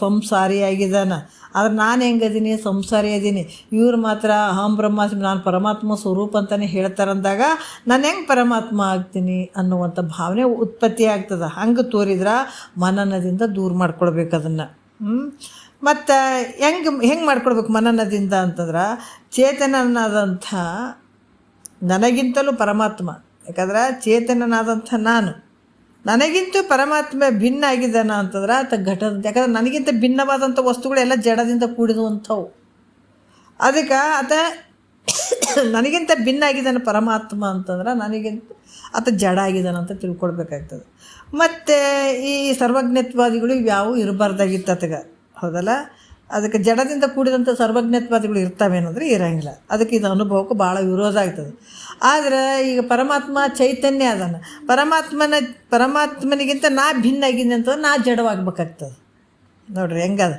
ಸಂಸಾರಿಯಾಗಿದ್ದಾನ. ಆದ್ರೆ ನಾನು ಹೆಂಗದೀನಿ, ಸಂಸಾರಿ ಅದೀನಿ. ಇವ್ರು ಮಾತ್ರ ಅಹಂ ಬ್ರಹ್ಮಾಸ್ಮಿ, ನಾನು ಪರಮಾತ್ಮ ಸ್ವರೂಪ ಅಂತಲೇ ಹೇಳ್ತಾರಂದಾಗ ನಾನು ಹೆಂಗೆ ಪರಮಾತ್ಮ ಆಗ್ತೀನಿ ಅನ್ನುವಂಥ ಭಾವನೆ ಉತ್ಪತ್ತಿ ಆಗ್ತದೆ. ಹಂಗೆ ತೋರಿದ್ರೆ ಮನನದಿಂದ ದೂರ ಮಾಡ್ಕೊಳ್ಬೇಕು ಅದನ್ನು. ಮತ್ತು ಹೆಂಗೆ ಮಾಡ್ಕೊಳ್ಬೇಕು ಮನನದಿಂದ ಅಂತಂದ್ರೆ, ಚೇತನನಾದಂಥ ನನಗಿಂತಲೂ ಪರಮಾತ್ಮ, ಯಾಕಂದ್ರೆ ಚೇತನನಾದಂಥ ನಾನು ನನಗಿಂತೂ ಪರಮಾತ್ಮ ಭಿನ್ನ ಆಗಿದ್ದಾನ ಅಂತಂದ್ರೆ ಆತ ಘಟದ, ಯಾಕಂದ್ರೆ ನನಗಿಂತ ಭಿನ್ನವಾದಂಥ ವಸ್ತುಗಳೆಲ್ಲ ಜಡದಿಂದ ಕೂಡಿದುವಂಥವು. ಅದಕ್ಕೆ ಆತ ನನಗಿಂತ ಭಿನ್ನ ಆಗಿದ್ದಾನೆ ಪರಮಾತ್ಮ ಅಂತಂದ್ರೆ ನನಗಿಂತ ಆತ ಜಡ ಆಗಿದ್ದಾನಂತ ತಿಳ್ಕೊಳ್ಬೇಕಾಗ್ತದೆ. ಮತ್ತು ಈ ಸರ್ವಜ್ಞತ್ವಾದಿಗಳು ಇವ್ಯಾವು ಇರಬಾರ್ದಾಗಿತ್ತು ಆತಗೆ, ಹೌದಲ್ಲ. ಅದಕ್ಕೆ ಜಡದಿಂದ ಕೂಡಿದಂಥ ಸರ್ವಜ್ಞತ್ವಾದಿಗಳು ಇರ್ತವೆ ಅನ್ನೋದ್ರೆ ಇರೋಂಗಿಲ್ಲ. ಅದಕ್ಕೆ ಇದು ಅನುಭವಕ್ಕೂ ಭಾಳ ವಿರೋಧ ಆಗ್ತದೆ. ಆದರೆ ಈಗ ಪರಮಾತ್ಮ ಚೈತನ್ಯ ಅದನ್ನು ಪರಮಾತ್ಮನಿಗಿಂತ ನಾ ಭಿನ್ನ ಆಗಿದ್ದೀನಿ ಅಂತಂದ್ರೆ ನಾ ಜಡವಾಗಬೇಕಾಗ್ತದೆ. ನೋಡ್ರಿ ಹೆಂಗದ.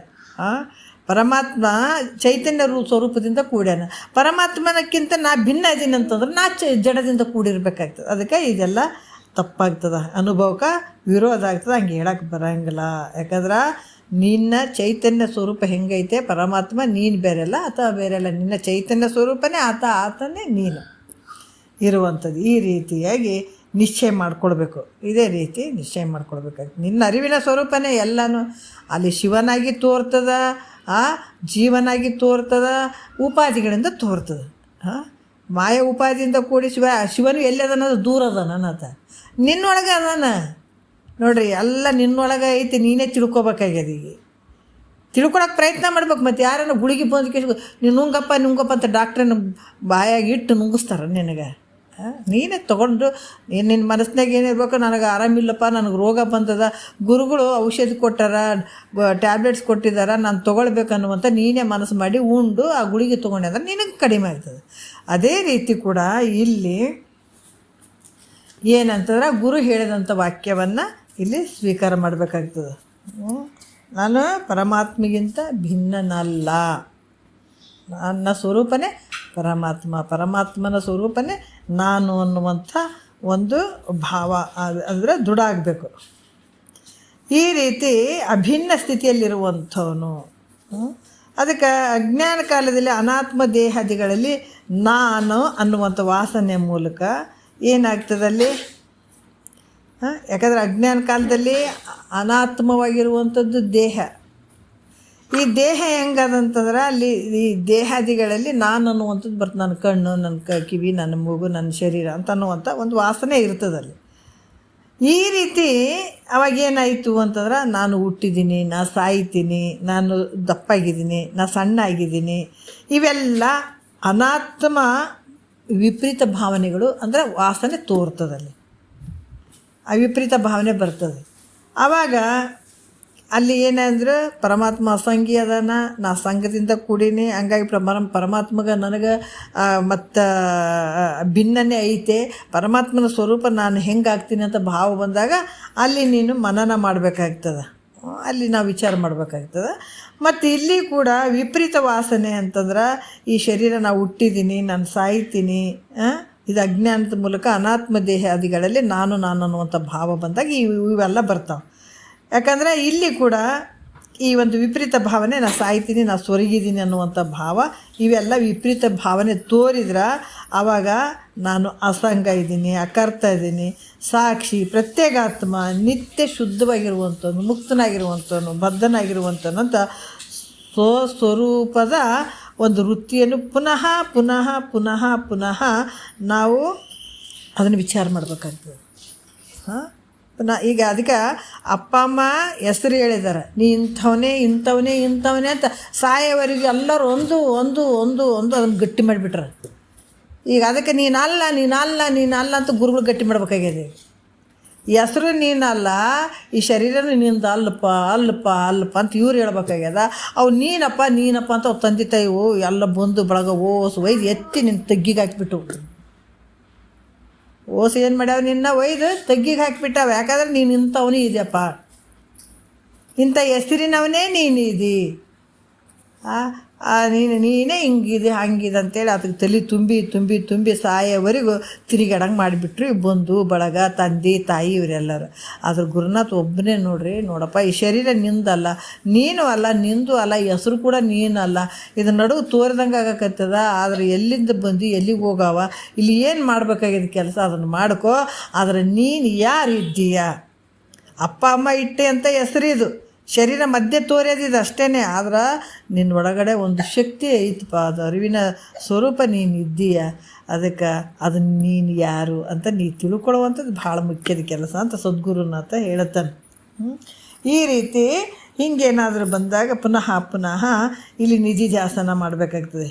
ಪರಮಾತ್ಮ ಚೈತನ್ಯ ಸ್ವರೂಪದಿಂದ ಕೂಡ್ಯಾನ, ಪರಮಾತ್ಮನಕ್ಕಿಂತ ನಾ ಭಿನ್ನ ಇದ್ದೀನಿ ಅಂತಂದ್ರೆ ನಾ ಜಡದಿಂದ ಕೂಡಿರ್ಬೇಕಾಗ್ತದೆ. ಅದಕ್ಕೆ ಇದೆಲ್ಲ ತಪ್ಪಾಗ್ತದೆ, ಅನುಭವಕ್ಕೆ ವಿರೋಧ ಆಗ್ತದೆ, ಹಂಗೆ ಹೇಳಕ್ಕೆ ಬರೋಂಗಿಲ್ಲ. ಯಾಕಂದ್ರೆ ನಿನ್ನ ಚೈತನ್ಯ ಸ್ವರೂಪ ಹೆಂಗೈತೆ, ಪರಮಾತ್ಮ ನೀನು ಬೇರೆಲ್ಲ ಅಥವಾ ಬೇರೆಲ್ಲ, ನಿನ್ನ ಚೈತನ್ಯ ಸ್ವರೂಪನೇ ಆತನೇ ನೀನು ಇರುವಂಥದ್ದು. ಈ ರೀತಿಯಾಗಿ ನಿಶ್ಚಯ ಮಾಡ್ಕೊಳ್ಬೇಕು. ಇದೇ ರೀತಿ ನಿಶ್ಚಯ ಮಾಡ್ಕೊಳ್ಬೇಕಾಗ್ತದೆ. ನಿನ್ನ ಅರಿವಿನ ಸ್ವರೂಪನೇ ಎಲ್ಲನೂ ಅಲ್ಲಿ ಶಿವನಾಗಿ ತೋರ್ತದ, ಜೀವನಾಗಿ ತೋರ್ತದ, ಉಪಾಧಿಗಳಿಂದ ತೋರ್ತದೆ. ಮಾಯ ಉಪಾಧಿಯಿಂದ ಕೂಡಿ ಶಿವನು ಎಲ್ಲದನ್ನೋದು ದೂರ ಅದಾನ ಆತ, ನಿನ್ನೊಳಗೆ ಅದಾನ. ನೋಡ್ರಿ, ಎಲ್ಲ ನಿನ್ನೊಳಗೆ ಐತಿ, ನೀನೇ ತಿಳ್ಕೊಬೇಕಾಗ್ಯದ. ಈಗ ತಿಳ್ಕೊಳಕ್ಕೆ ಪ್ರಯತ್ನ ಮಾಡ್ಬೇಕು. ಮತ್ತು ಯಾರನ್ನ ಗುಳಿಗೆ ಬಂದಕ್ಕೆ ನೀನು ನುಂಗಪ್ಪ ಅಂತ ಡಾಕ್ಟ್ರನ್ನ ಬಾಯಾಗಿ ಇಟ್ಟು ನುಂಗಿಸ್ತಾರೆ ನಿನಗೆ. ನೀನೇ ತೊಗೊಂಡು ನಿನ್ನ ಮನಸ್ಸಿನಾಗ ಏನಿರ್ಬೇಕು, ನನಗೆ ಆರಾಮಿಲ್ಲಪ್ಪ, ನನಗೆ ರೋಗ ಬಂದದ, ಗುರುಗಳು ಔಷಧಿ ಕೊಟ್ಟಾರ, ಟ್ಯಾಬ್ಲೆಟ್ಸ್ ಕೊಟ್ಟಿದ್ದಾರೆ, ನಾನು ತೊಗೊಳ್ಬೇಕನ್ನುವಂಥ ನೀನೇ ಮನಸ್ಸು ಮಾಡಿ ಉಂಡು ಆ ಗುಳಿಗೆ ತೊಗೊಂಡೆ ಅಂದ್ರೆ ನಿನಗೆ ಕಡಿಮೆ ಆಗ್ತದೆ. ಅದೇ ರೀತಿ ಕೂಡ ಇಲ್ಲಿ ಏನಂತಂದ್ರೆ ಗುರು ಹೇಳಿದಂಥ ವಾಕ್ಯವನ್ನು ಇಲ್ಲಿ ಸ್ವೀಕಾರ ಮಾಡಬೇಕಾಗ್ತದೆ. ನಾನು ಪರಮಾತ್ಮಗಿಂತ ಭಿನ್ನನಲ್ಲ, ನನ್ನ ಸ್ವರೂಪನೇ ಪರಮಾತ್ಮನ ಸ್ವರೂಪನೇ ನಾನು ಅನ್ನುವಂಥ ಒಂದು ಭಾವ ಅಂದರೆ ದೃಢ ಆಗಬೇಕು. ಈ ರೀತಿ ಅಭಿನ್ನ ಸ್ಥಿತಿಯಲ್ಲಿರುವಂಥವನು. ಅದಕ್ಕೆ ಅಜ್ಞಾನ ಕಾಲದಲ್ಲಿ ಅನಾತ್ಮ ದೇಹಾದಿಗಳಲ್ಲಿ ನಾನು ಅನ್ನುವಂಥ ವಾಸನೆ ಮೂಲಕ ಏನಾಗ್ತದಲ್ಲಿ, ಯಾಕಂದರೆ ಅಜ್ಞಾನ ಕಾಲದಲ್ಲಿ ಅನಾತ್ಮವಾಗಿರುವಂಥದ್ದು ದೇಹ. ಈ ದೇಹ ಹೆಂಗದಂತಂದ್ರೆ ಅಲ್ಲಿ ಈ ದೇಹಾದಿಗಳಲ್ಲಿ ನಾನು ಅನ್ನುವಂಥದ್ದು ಬರ್ತದೆ. ನನ್ನ ಕಣ್ಣು, ನನ್ನ ಕಿವಿ, ನನ್ನ ಮೂಗು, ನನ್ನ ಶರೀರ ಅಂತ ಅನ್ನುವಂಥ ಒಂದು ವಾಸನೆ ಇರ್ತದಲ್ಲಿ. ಈ ರೀತಿ ಅವಾಗೇನಾಯಿತು ಅಂತಂದ್ರೆ ನಾನು ಹುಟ್ಟಿದ್ದೀನಿ, ನಾ ಸಾಯ್ತೀನಿ, ನಾನು ದಪ್ಪಾಗಿದ್ದೀನಿ, ನಾ ಸಣ್ಣ ಆಗಿದ್ದೀನಿ, ಇವೆಲ್ಲ ಅನಾತ್ಮ ವಿಪರೀತ ಭಾವನೆಗಳು. ಅಂದರೆ ವಾಸನೆ ತೋರ್ತದಲ್ಲಿ ಆ ವಿಪರೀತ ಭಾವನೆ ಬರ್ತದೆ. ಆವಾಗ ಅಲ್ಲಿ ಏನಂದ್ರೆ ಪರಮಾತ್ಮ ಅಸಂಗಿ ಅದಾನ, ನಾ ಸಂಘದಿಂದ ಕೂಡೀನಿ, ಹಂಗಾಗಿ ಪರಮಾತ್ಮಗೆ ನನಗೆ ಮತ್ತು ಭಿನ್ನನೇ ಐತೆ, ಪರಮಾತ್ಮನ ಸ್ವರೂಪ ನಾನು ಹೆಂಗಾಗ್ತೀನಿ ಅಂತ ಭಾವ ಬಂದಾಗ ಅಲ್ಲಿ ನೀನು ಮನನ ಮಾಡಬೇಕಾಗ್ತದೆ, ಅಲ್ಲಿ ನಾವು ವಿಚಾರ ಮಾಡಬೇಕಾಗ್ತದೆ. ಮತ್ತು ಇಲ್ಲಿ ಕೂಡ ವಿಪರೀತ ವಾಸನೆ ಅಂತಂದ್ರೆ ಈ ಶರೀರ ನಾವು ಹುಟ್ಟಿದ್ದೀನಿ, ನಾನು ಸಾಯ್ತೀನಿ, ಇದು ಅಜ್ಞಾನದ ಮೂಲಕ ಅನಾತ್ಮ ದೇಹಾದಿಗಳಲ್ಲಿ ನಾನು ಅನ್ನುವಂಥ ಭಾವ ಬಂದಾಗ ಇವೆಲ್ಲ ಬರ್ತಾವೆ. ಯಾಕಂದರೆ ಇಲ್ಲಿ ಕೂಡ ಈ ಒಂದು ವಿಪರೀತ ಭಾವನೆ, ನಾ ಸಾಯ್ತೀನಿ, ನಾ ಸೊರಗಿದ್ದೀನಿ ಅನ್ನುವಂಥ ಭಾವ, ಇವೆಲ್ಲ ವಿಪರೀತ ಭಾವನೆ ತೋರಿದ್ರೆ ಆವಾಗ ನಾನು ಅಸಂಗ ಇದ್ದೀನಿ, ಅಕರ್ತ ಇದ್ದೀನಿ, ಸಾಕ್ಷಿ, ಪ್ರತ್ಯೇಗಾತ್ಮ, ನಿತ್ಯ ಶುದ್ಧವಾಗಿರುವಂಥವನು, ಮುಕ್ತನಾಗಿರುವಂಥವನು, ಬದ್ಧನಾಗಿರುವಂಥವನು ಅಂತ ಸ್ವಸ್ವರೂಪದ ಒಂದು ವೃತ್ತಿಯನ್ನು ಪುನಃ ಪುನಃ ಪುನಃ ಪುನಃ ನಾವು ಅದನ್ನು ವಿಚಾರ ಮಾಡಬೇಕಾಗ್ತದೆ. ಈಗ ಅದಕ್ಕೆ ಅಪ್ಪ ಅಮ್ಮ ಹೆಸರು ಹೇಳಿದ್ದಾರೆ, ನೀ ಇಂಥವನೇ ಅಂತ ಸಾಯೋವರೆಗೆ ಎಲ್ಲರೂ ಒಂದು ಒಂದು ಒಂದು ಒಂದು ಅದನ್ನು ಗಟ್ಟಿ ಮಾಡಿಬಿಟ್ರೆ. ಈಗ ಅದಕ್ಕೆ ನೀನಲ್ಲ ಅಂತ ಗುರುಗಳು ಗಟ್ಟಿ ಮಾಡ್ಬೇಕಾಗಿದೆ. ಈ ಹೆಸರು ನೀನಲ್ಲ, ಈ ಶರೀರನೂ ನಿಂದು ಅಲ್ಲಪ್ಪ ಅಂತ ಇವ್ರು ಹೇಳ್ಬೇಕಾಗ್ಯದ. ಅವು ನೀನಪ್ಪ ಅಂತ ಅವು ತಂದೆ ತಾಯಿ ಎಲ್ಲ ಬಂದು ಬಳಗ ಒಯ್ದು ಎತ್ತಿ ನಿನ್ನ ತಗ್ಗಿಗೆ ಹಾಕಿಬಿಟ್ಟು ಏನು ಮಾಡ್ಯಾವ, ನಿನ್ನ ಒಯ್ದು ತಗ್ಗಿಗೆ ಹಾಕಿಬಿಟ್ಟಾವ. ಯಾಕಂದ್ರೆ ನೀನು ಇಂಥವನೇ ಇದೆಯಪ್ಪ, ಇಂಥ ಹೆಸರಿನವನೇ ನೀನಿದಿ, ನೀನೇ ಹಿಂಗಿದೆ ಹಂಗಿದೆ ಅಂತೇಳಿ ಅದಕ್ಕೆ ತಲೆ ತುಂಬಿ ಸಾಯೋವರೆಗೂ ತಿರುಗಾಡಂಗೆ ಮಾಡಿಬಿಟ್ರು ಈ ಬಂಧು ಬಳಗ, ತಂದೆ ತಾಯಿ ಇವರೆಲ್ಲರೂ. ಅದ್ರ ಗುರುನಾಥ್ ಒಬ್ಬನೇ ನೋಡಪ್ಪ, ಈ ಶರೀರ ನಿಂದಲ್ಲ, ನೀನು ಅಲ್ಲ, ನಿಂದು ಅಲ್ಲ, ಈ ಹೆಸರು ಕೂಡ ನೀನಲ್ಲ, ಇದು ನಡುವು ತೋರಿದಂಗೆ ಆಗಕತ್ತದ. ಆದರೆ ಎಲ್ಲಿಂದ ಬಂದು ಎಲ್ಲಿಗೆ ಹೋಗಾವ, ಇಲ್ಲಿ ಏನು ಮಾಡಬೇಕಾಗಿದೆ ಕೆಲಸ ಅದನ್ನು ಮಾಡ್ಕೋ. ಆದರೆ ನೀನು ಯಾರಿದ್ದೀಯ? ಅಪ್ಪ ಅಮ್ಮ ಇಟ್ಟೆ ಅಂತ ಹೆಸರಿದು, ಶರೀರ ಮಧ್ಯೆ ತೋರ್ಯೋದಿದೆ ಅಷ್ಟೇ. ಆದ್ರೆ ನಿನ್ನ ಒಳಗಡೆ ಒಂದು ಶಕ್ತಿ ಐತಪ್ಪ, ಅದು ಅರಿವಿನ ಸ್ವರೂಪ ನೀನು ಇದ್ದೀಯ. ಅದಕ್ಕೆ ಅದನ್ನು ನೀನು ಯಾರು ಅಂತ ನೀ ತಿಳ್ಕೊಳ್ಳುವಂಥದ್ದು ಭಾಳ ಮುಖ್ಯದ ಕೆಲಸ ಅಂತ ಸದ್ಗುರುನಾಥ ಹೇಳುತ್ತಾನೆ. ಈ ರೀತಿ ಹಿಂಗೇನಾದರೂ ಬಂದಾಗ ಪುನಃ ಇಲ್ಲಿ ನಿಧಿಧ್ಯಾಸನ ಮಾಡಬೇಕಾಗ್ತದೆ.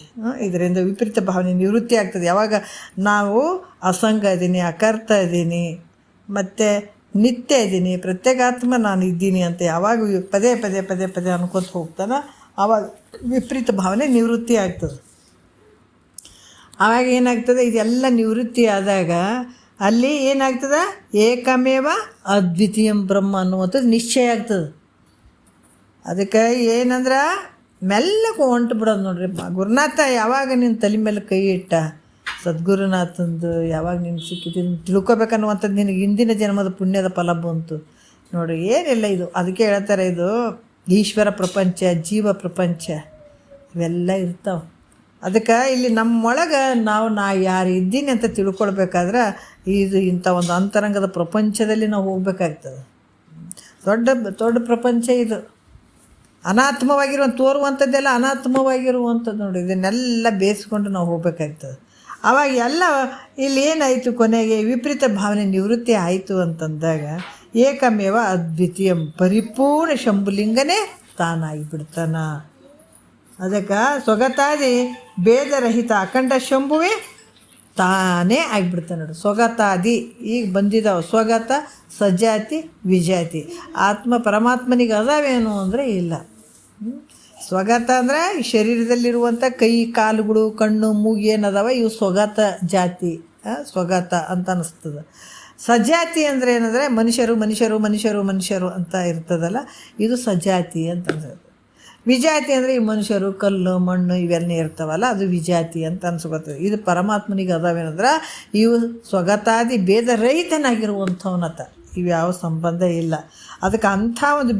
ಇದರಿಂದ ವಿಪರೀತ ಭಾವನೆ ನಿವೃತ್ತಿ ಆಗ್ತದೆ. ಯಾವಾಗ ನಾವು ಅಸಂಗ ಇದ್ದೀನಿ, ಅಕರ್ತ ಇದ್ದೀನಿ, ಮತ್ತು ನಿತ್ಯ ಇದ್ದೀನಿ, ಪ್ರತ್ಯೇಕಾತ್ಮ ನಾನು ಇದ್ದೀನಿ ಅಂತ ಯಾವಾಗ ಪದೇ ಪದೇ ಪದೇ ಪದೇ ಅನ್ಕೋತ ಹೋಗ್ತಾನೆ, ಆವಾಗ ವಿಪರೀತ ಭಾವನೆ ನಿವೃತ್ತಿ ಆಗ್ತದೆ. ಆವಾಗ ಏನಾಗ್ತದೆ, ಇದೆಲ್ಲ ನಿವೃತ್ತಿ ಆದಾಗ ಅಲ್ಲಿ ಏನಾಗ್ತದೆ, ಏಕಮೇವ ಅದ್ವಿತೀಯಂ ಬ್ರಹ್ಮ ಅನ್ನುವಂಥದ್ದು ನಿಶ್ಚಯ ಆಗ್ತದೆ. ಅದಕ್ಕೆ ಏನಂದ್ರೆ ಮೆಲ್ಲಕ್ಕೆ ಹೊಂಟು ಬಿಡೋದು ನೋಡ್ರಿ. ಗುರುನಾಥ ಯಾವಾಗ ನಿನ್ನ ತಲೆ ಮೇಲೆ ಕೈ ಇಟ್ಟ, ಸದ್ಗುರುನಾಥಂದು ಯಾವಾಗ ನೀನು ಸಿಕ್ಕಿದ್ದೀನಿ ತಿಳ್ಕೊಬೇಕನ್ನುವಂಥದ್ದು ನಿನಗೆ ಹಿಂದಿನ ಜನ್ಮದ ಪುಣ್ಯದ ಫಲ ಬಂತು ನೋಡ್ರಿ. ಏನಿಲ್ಲ ಇದು, ಅದಕ್ಕೆ ಹೇಳ್ತಾರೆ ಇದು ಈಶ್ವರ ಪ್ರಪಂಚ, ಜೀವ ಪ್ರಪಂಚ ಇವೆಲ್ಲ ಇರ್ತಾವೆ. ಅದಕ್ಕೆ ಇಲ್ಲಿ ನಮ್ಮೊಳಗೆ ನಾ ಯಾರು ಇದ್ದೀನಿ ಅಂತ ತಿಳ್ಕೊಳ್ಬೇಕಾದ್ರೆ ಇದು ಇಂಥ ಒಂದು ಅಂತರಂಗದ ಪ್ರಪಂಚದಲ್ಲಿ ನಾವು ಹೋಗ್ಬೇಕಾಗ್ತದೆ. ದೊಡ್ಡ ಪ್ರಪಂಚ ಇದು. ತೋರುವಂಥದ್ದೆಲ್ಲ ಅನಾತ್ಮವಾಗಿರುವಂಥದ್ದು ನೋಡಿ. ಇದನ್ನೆಲ್ಲ ಬೇಯಿಸ್ಕೊಂಡು ನಾವು ಹೋಗ್ಬೇಕಾಗ್ತದೆ. ಆವಾಗ ಎಲ್ಲ ಇಲ್ಲಿ ಏನಾಯಿತು, ಕೊನೆಗೆ ವಿಪರೀತ ಭಾವನೆ ನಿವೃತ್ತಿ ಆಯಿತು ಅಂತಂದಾಗ ಏಕಮೇವ ಅದ್ವಿತೀಯಂ ಪರಿಪೂರ್ಣ ಶಂಭುಲಿಂಗನೇ ತಾನಾಗಿಬಿಡ್ತಾನ. ಅದಕ್ಕೆ ಸ್ವಗತಾದಿ ಭೇದರಹಿತ ಅಖಂಡ ಶಂಭುವೇ ತಾನೇ ಆಗಿಬಿಡ್ತಾನೆ ನೋಡು. ಸ್ವಗತಾದಿ ಈಗ ಬಂದಿದ್ದಾವೆ, ಸ್ವಗತ, ಸಜಾತಿ, ವಿಜಾತಿ. ಆತ್ಮ ಪರಮಾತ್ಮನಿಗೆ ಅದಾವೇನು ಅಂದರೆ ಇಲ್ಲ. ಸ್ವಗತ ಅಂದರೆ ಶರೀರದಲ್ಲಿರುವಂಥ ಕೈ ಕಾಲುಗಳು, ಕಣ್ಣು, ಮೂಗು ಏನದಾವ ಇವು ಸ್ವಗತ ಜಾತಿ, ಸ್ವಗತ ಅಂತ ಅನ್ನಿಸ್ತದೆ. ಸಜಾತಿ ಅಂದರೆ ಏನಂದರೆ ಮನುಷ್ಯರು ಅಂತ ಇರ್ತದಲ್ಲ, ಇದು ಸಜಾತಿ ಅಂತ ಅನ್ಸುತ್ತೆ. ವಿಜಾತಿ ಅಂದರೆ ಈ ಮನುಷ್ಯರು, ಕಲ್ಲು, ಮಣ್ಣು ಇವೆಲ್ಲ ಇರ್ತಾವಲ್ಲ, ಅದು ವಿಜಾತಿ ಅಂತ ಅನ್ಸ್ಕೊತದೆ. ಇದು ಪರಮಾತ್ಮನಿಗೆ ಅದಾವೇನಂದ್ರೆ ಇವು ಸ್ವಗತಾದಿ ಭೇದರಹಿತನಾಗಿರುವಂಥವನತ, ಇವು ಯಾವ ಸಂಬಂಧ ಇಲ್ಲ. ಅದಕ್ಕೆ ಅಂಥ ಒಂದು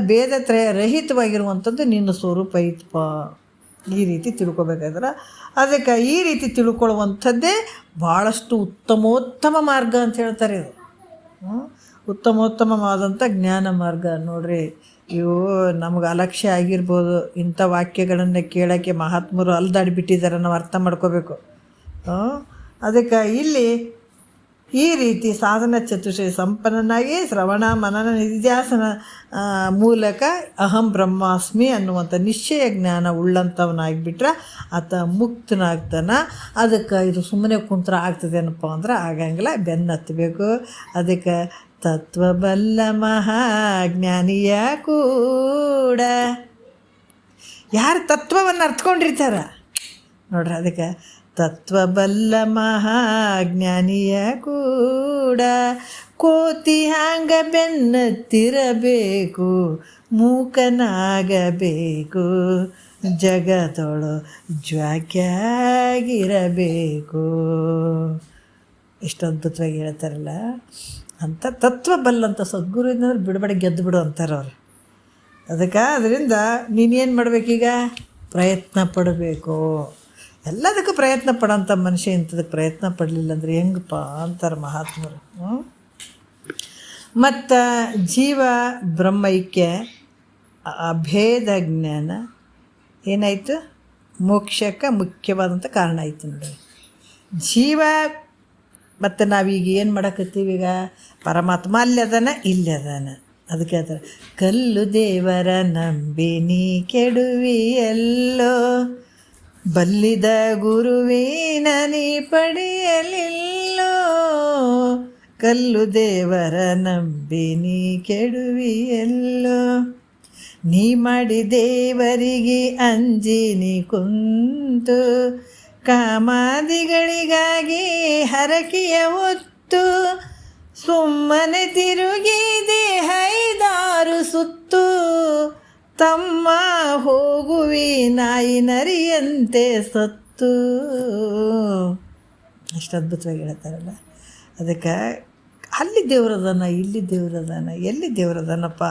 ಭೇದತ್ರಯ ರಹಿತವಾಗಿರುವಂಥದ್ದು ನಿನ್ನ ಸ್ವರೂಪ ಐತಪ್ಪ, ಈ ರೀತಿ ತಿಳ್ಕೊಬೇಕಾದ್ರೆ. ಅದಕ್ಕೆ ಈ ರೀತಿ ತಿಳ್ಕೊಳ್ಳುವಂಥದ್ದೇ ಭಾಳಷ್ಟು ಉತ್ತಮೋತ್ತಮ ಮಾರ್ಗ ಅಂತ ಹೇಳ್ತಾರೆ. ಇದು ಉತ್ತಮೋತ್ತಮವಾದಂಥ ಜ್ಞಾನ ಮಾರ್ಗ ನೋಡ್ರಿ. ಇವು ನಮಗೆ ಅಲಕ್ಷ್ಯ ಆಗಿರ್ಬೋದು, ಇಂಥ ವಾಕ್ಯಗಳನ್ನು ಕೇಳೋಕ್ಕೆ ಮಹಾತ್ಮರು ಅಲ್ದಾಡಿಬಿಟ್ಟಿದ್ದಾರೆ, ನಾವು ಅರ್ಥ ಮಾಡ್ಕೋಬೇಕು. ಅದಕ್ಕೆ ಇಲ್ಲಿ ಈ ರೀತಿ ಸಾಧನ ಚತುಷ್ಟಯ ಸಂಪನ್ನನಾಗಿ ಶ್ರವಣ ಮನನ ನಿಧಿಧ್ಯಾಸನ ಮೂಲಕ ಅಹಂ ಬ್ರಹ್ಮಾಸ್ಮಿ ಅನ್ನುವಂಥ ನಿಶ್ಚಯ ಜ್ಞಾನ ಉಳ್ಳಂಥವನಾಗಿಬಿಟ್ರೆ ಆತ ಮುಕ್ತನಾಗ್ತಾನೆ. ಅದಕ್ಕೆ ಇದು ಸುಮ್ಮನೆ ಕುಂತ್ರ ಆಗ್ತದೇನಪ್ಪ ಅಂದ್ರೆ ಆಗಂಗಿಲ್ಲ, ಬೆನ್ನತ್ತಬೇಕು. ಅದಕ್ಕೆ ತತ್ವಬಲ್ಲ ಮಹಾಜ್ಞಾನಿಯ ಕೂಡ ಯಾರು ತತ್ವವನ್ನು ಅರ್ಥಕೊಂಡಿರ್ತಾರ ನೋಡ್ರಿ, ಅದಕ್ಕೆ ತತ್ವಬಲ್ಲ ಮಹಾಜ್ಞಾನಿಯ ಕೂಡ ಕೋತಿ ಹಂಗ ಬೆನ್ನತ್ತಿರಬೇಕು, ಮೂಕನಾಗಬೇಕು, ಜಗದೊಳು ಜ್ವಾಕ್ಯಾಗಿರಬೇಕು. ಎಷ್ಟು ಅದ್ಭುತವಾಗಿ ಹೇಳ್ತಾರಲ್ಲ ಅಂತ. ತತ್ವಬಲ್ಲಂತ ಸದ್ಗುರು ಇದ್ದಂದ್ರೆ ಬಿಡಬೇಡ, ಗೆದ್ದು ಬಿಡು ಅಂತಾರೆ ಅವ್ರು. ಅದರಿಂದ ನೀನೇನು ಮಾಡಬೇಕೀಗ, ಪ್ರಯತ್ನ ಪಡಬೇಕು. ಎಲ್ಲದಕ್ಕೂ ಪ್ರಯತ್ನ ಪಡೋಂಥ ಮನುಷ್ಯ ಇಂಥದಕ್ಕೆ ಪ್ರಯತ್ನ ಪಡಲಿಲ್ಲ ಅಂದರೆ ಹೆಂಗಪ್ಪ ಅಂತಾರೆ ಮಹಾತ್ಮರು. ಮತ್ತು ಜೀವ ಬ್ರಹ್ಮೈಕ್ಯ ಅಭೇದ ಜ್ಞಾನ ಏನಾಯಿತು, ಮೋಕ್ಷಕ್ಕೆ ಮುಖ್ಯವಾದಂಥ ಕಾರಣ ಆಯಿತು ನೋಡಿ. ಜೀವ ಮತ್ತು ನಾವೀಗ ಏನು ಮಾಡಕತ್ತೀವಿ, ಈಗ ಪರಮಾತ್ಮ ಅಲ್ಲದಾನ ಇಲ್ಲದಾನ. ಅದಕ್ಕೆ ಹೇಳ್ತಾರೆ, ಕಲ್ಲು ದೇವರ ನಂಬಿನಿ ಕೆಡುವಿ ಎಲ್ಲೋ, ಬಲ್ಲಿದ ಗುರುವಿನ ನೀ ಪಡೆಯಲಿಲ್ಲೋ, ಕಲ್ಲು ದೇವರ ನಂಬಿನಿ ಕೆಡುವಿ ಎಲ್ಲೋ, ನೀ ಮಾಡಿ ದೇವರಿಗೆ ಅಂಜಿನಿ ಕುಂತು, ಕಾಮಾದಿಗಳಿಗಾಗಿ ಹರಕೆಯ ಹೊತ್ತು, ಸುಮ್ಮನೆ ತಿರುಗಿದೆ ಹೈದಾರು ಸುತ್ತು, ತಮ್ಮ ಹೋಗುವಿ ನಾಯಿ ನರಿಯಂತೆ ಸತ್ತು. ಅಷ್ಟು ಅದ್ಭುತವಾಗಿ ಹೇಳ್ತಾರಲ್ಲ. ಅದಕ್ಕೆ ಅಲ್ಲಿ ದೇವ್ರದಾನ, ಇಲ್ಲಿ ದೇವ್ರದಾನ, ಎಲ್ಲಿ ದೇವ್ರದಾನಪ್ಪ,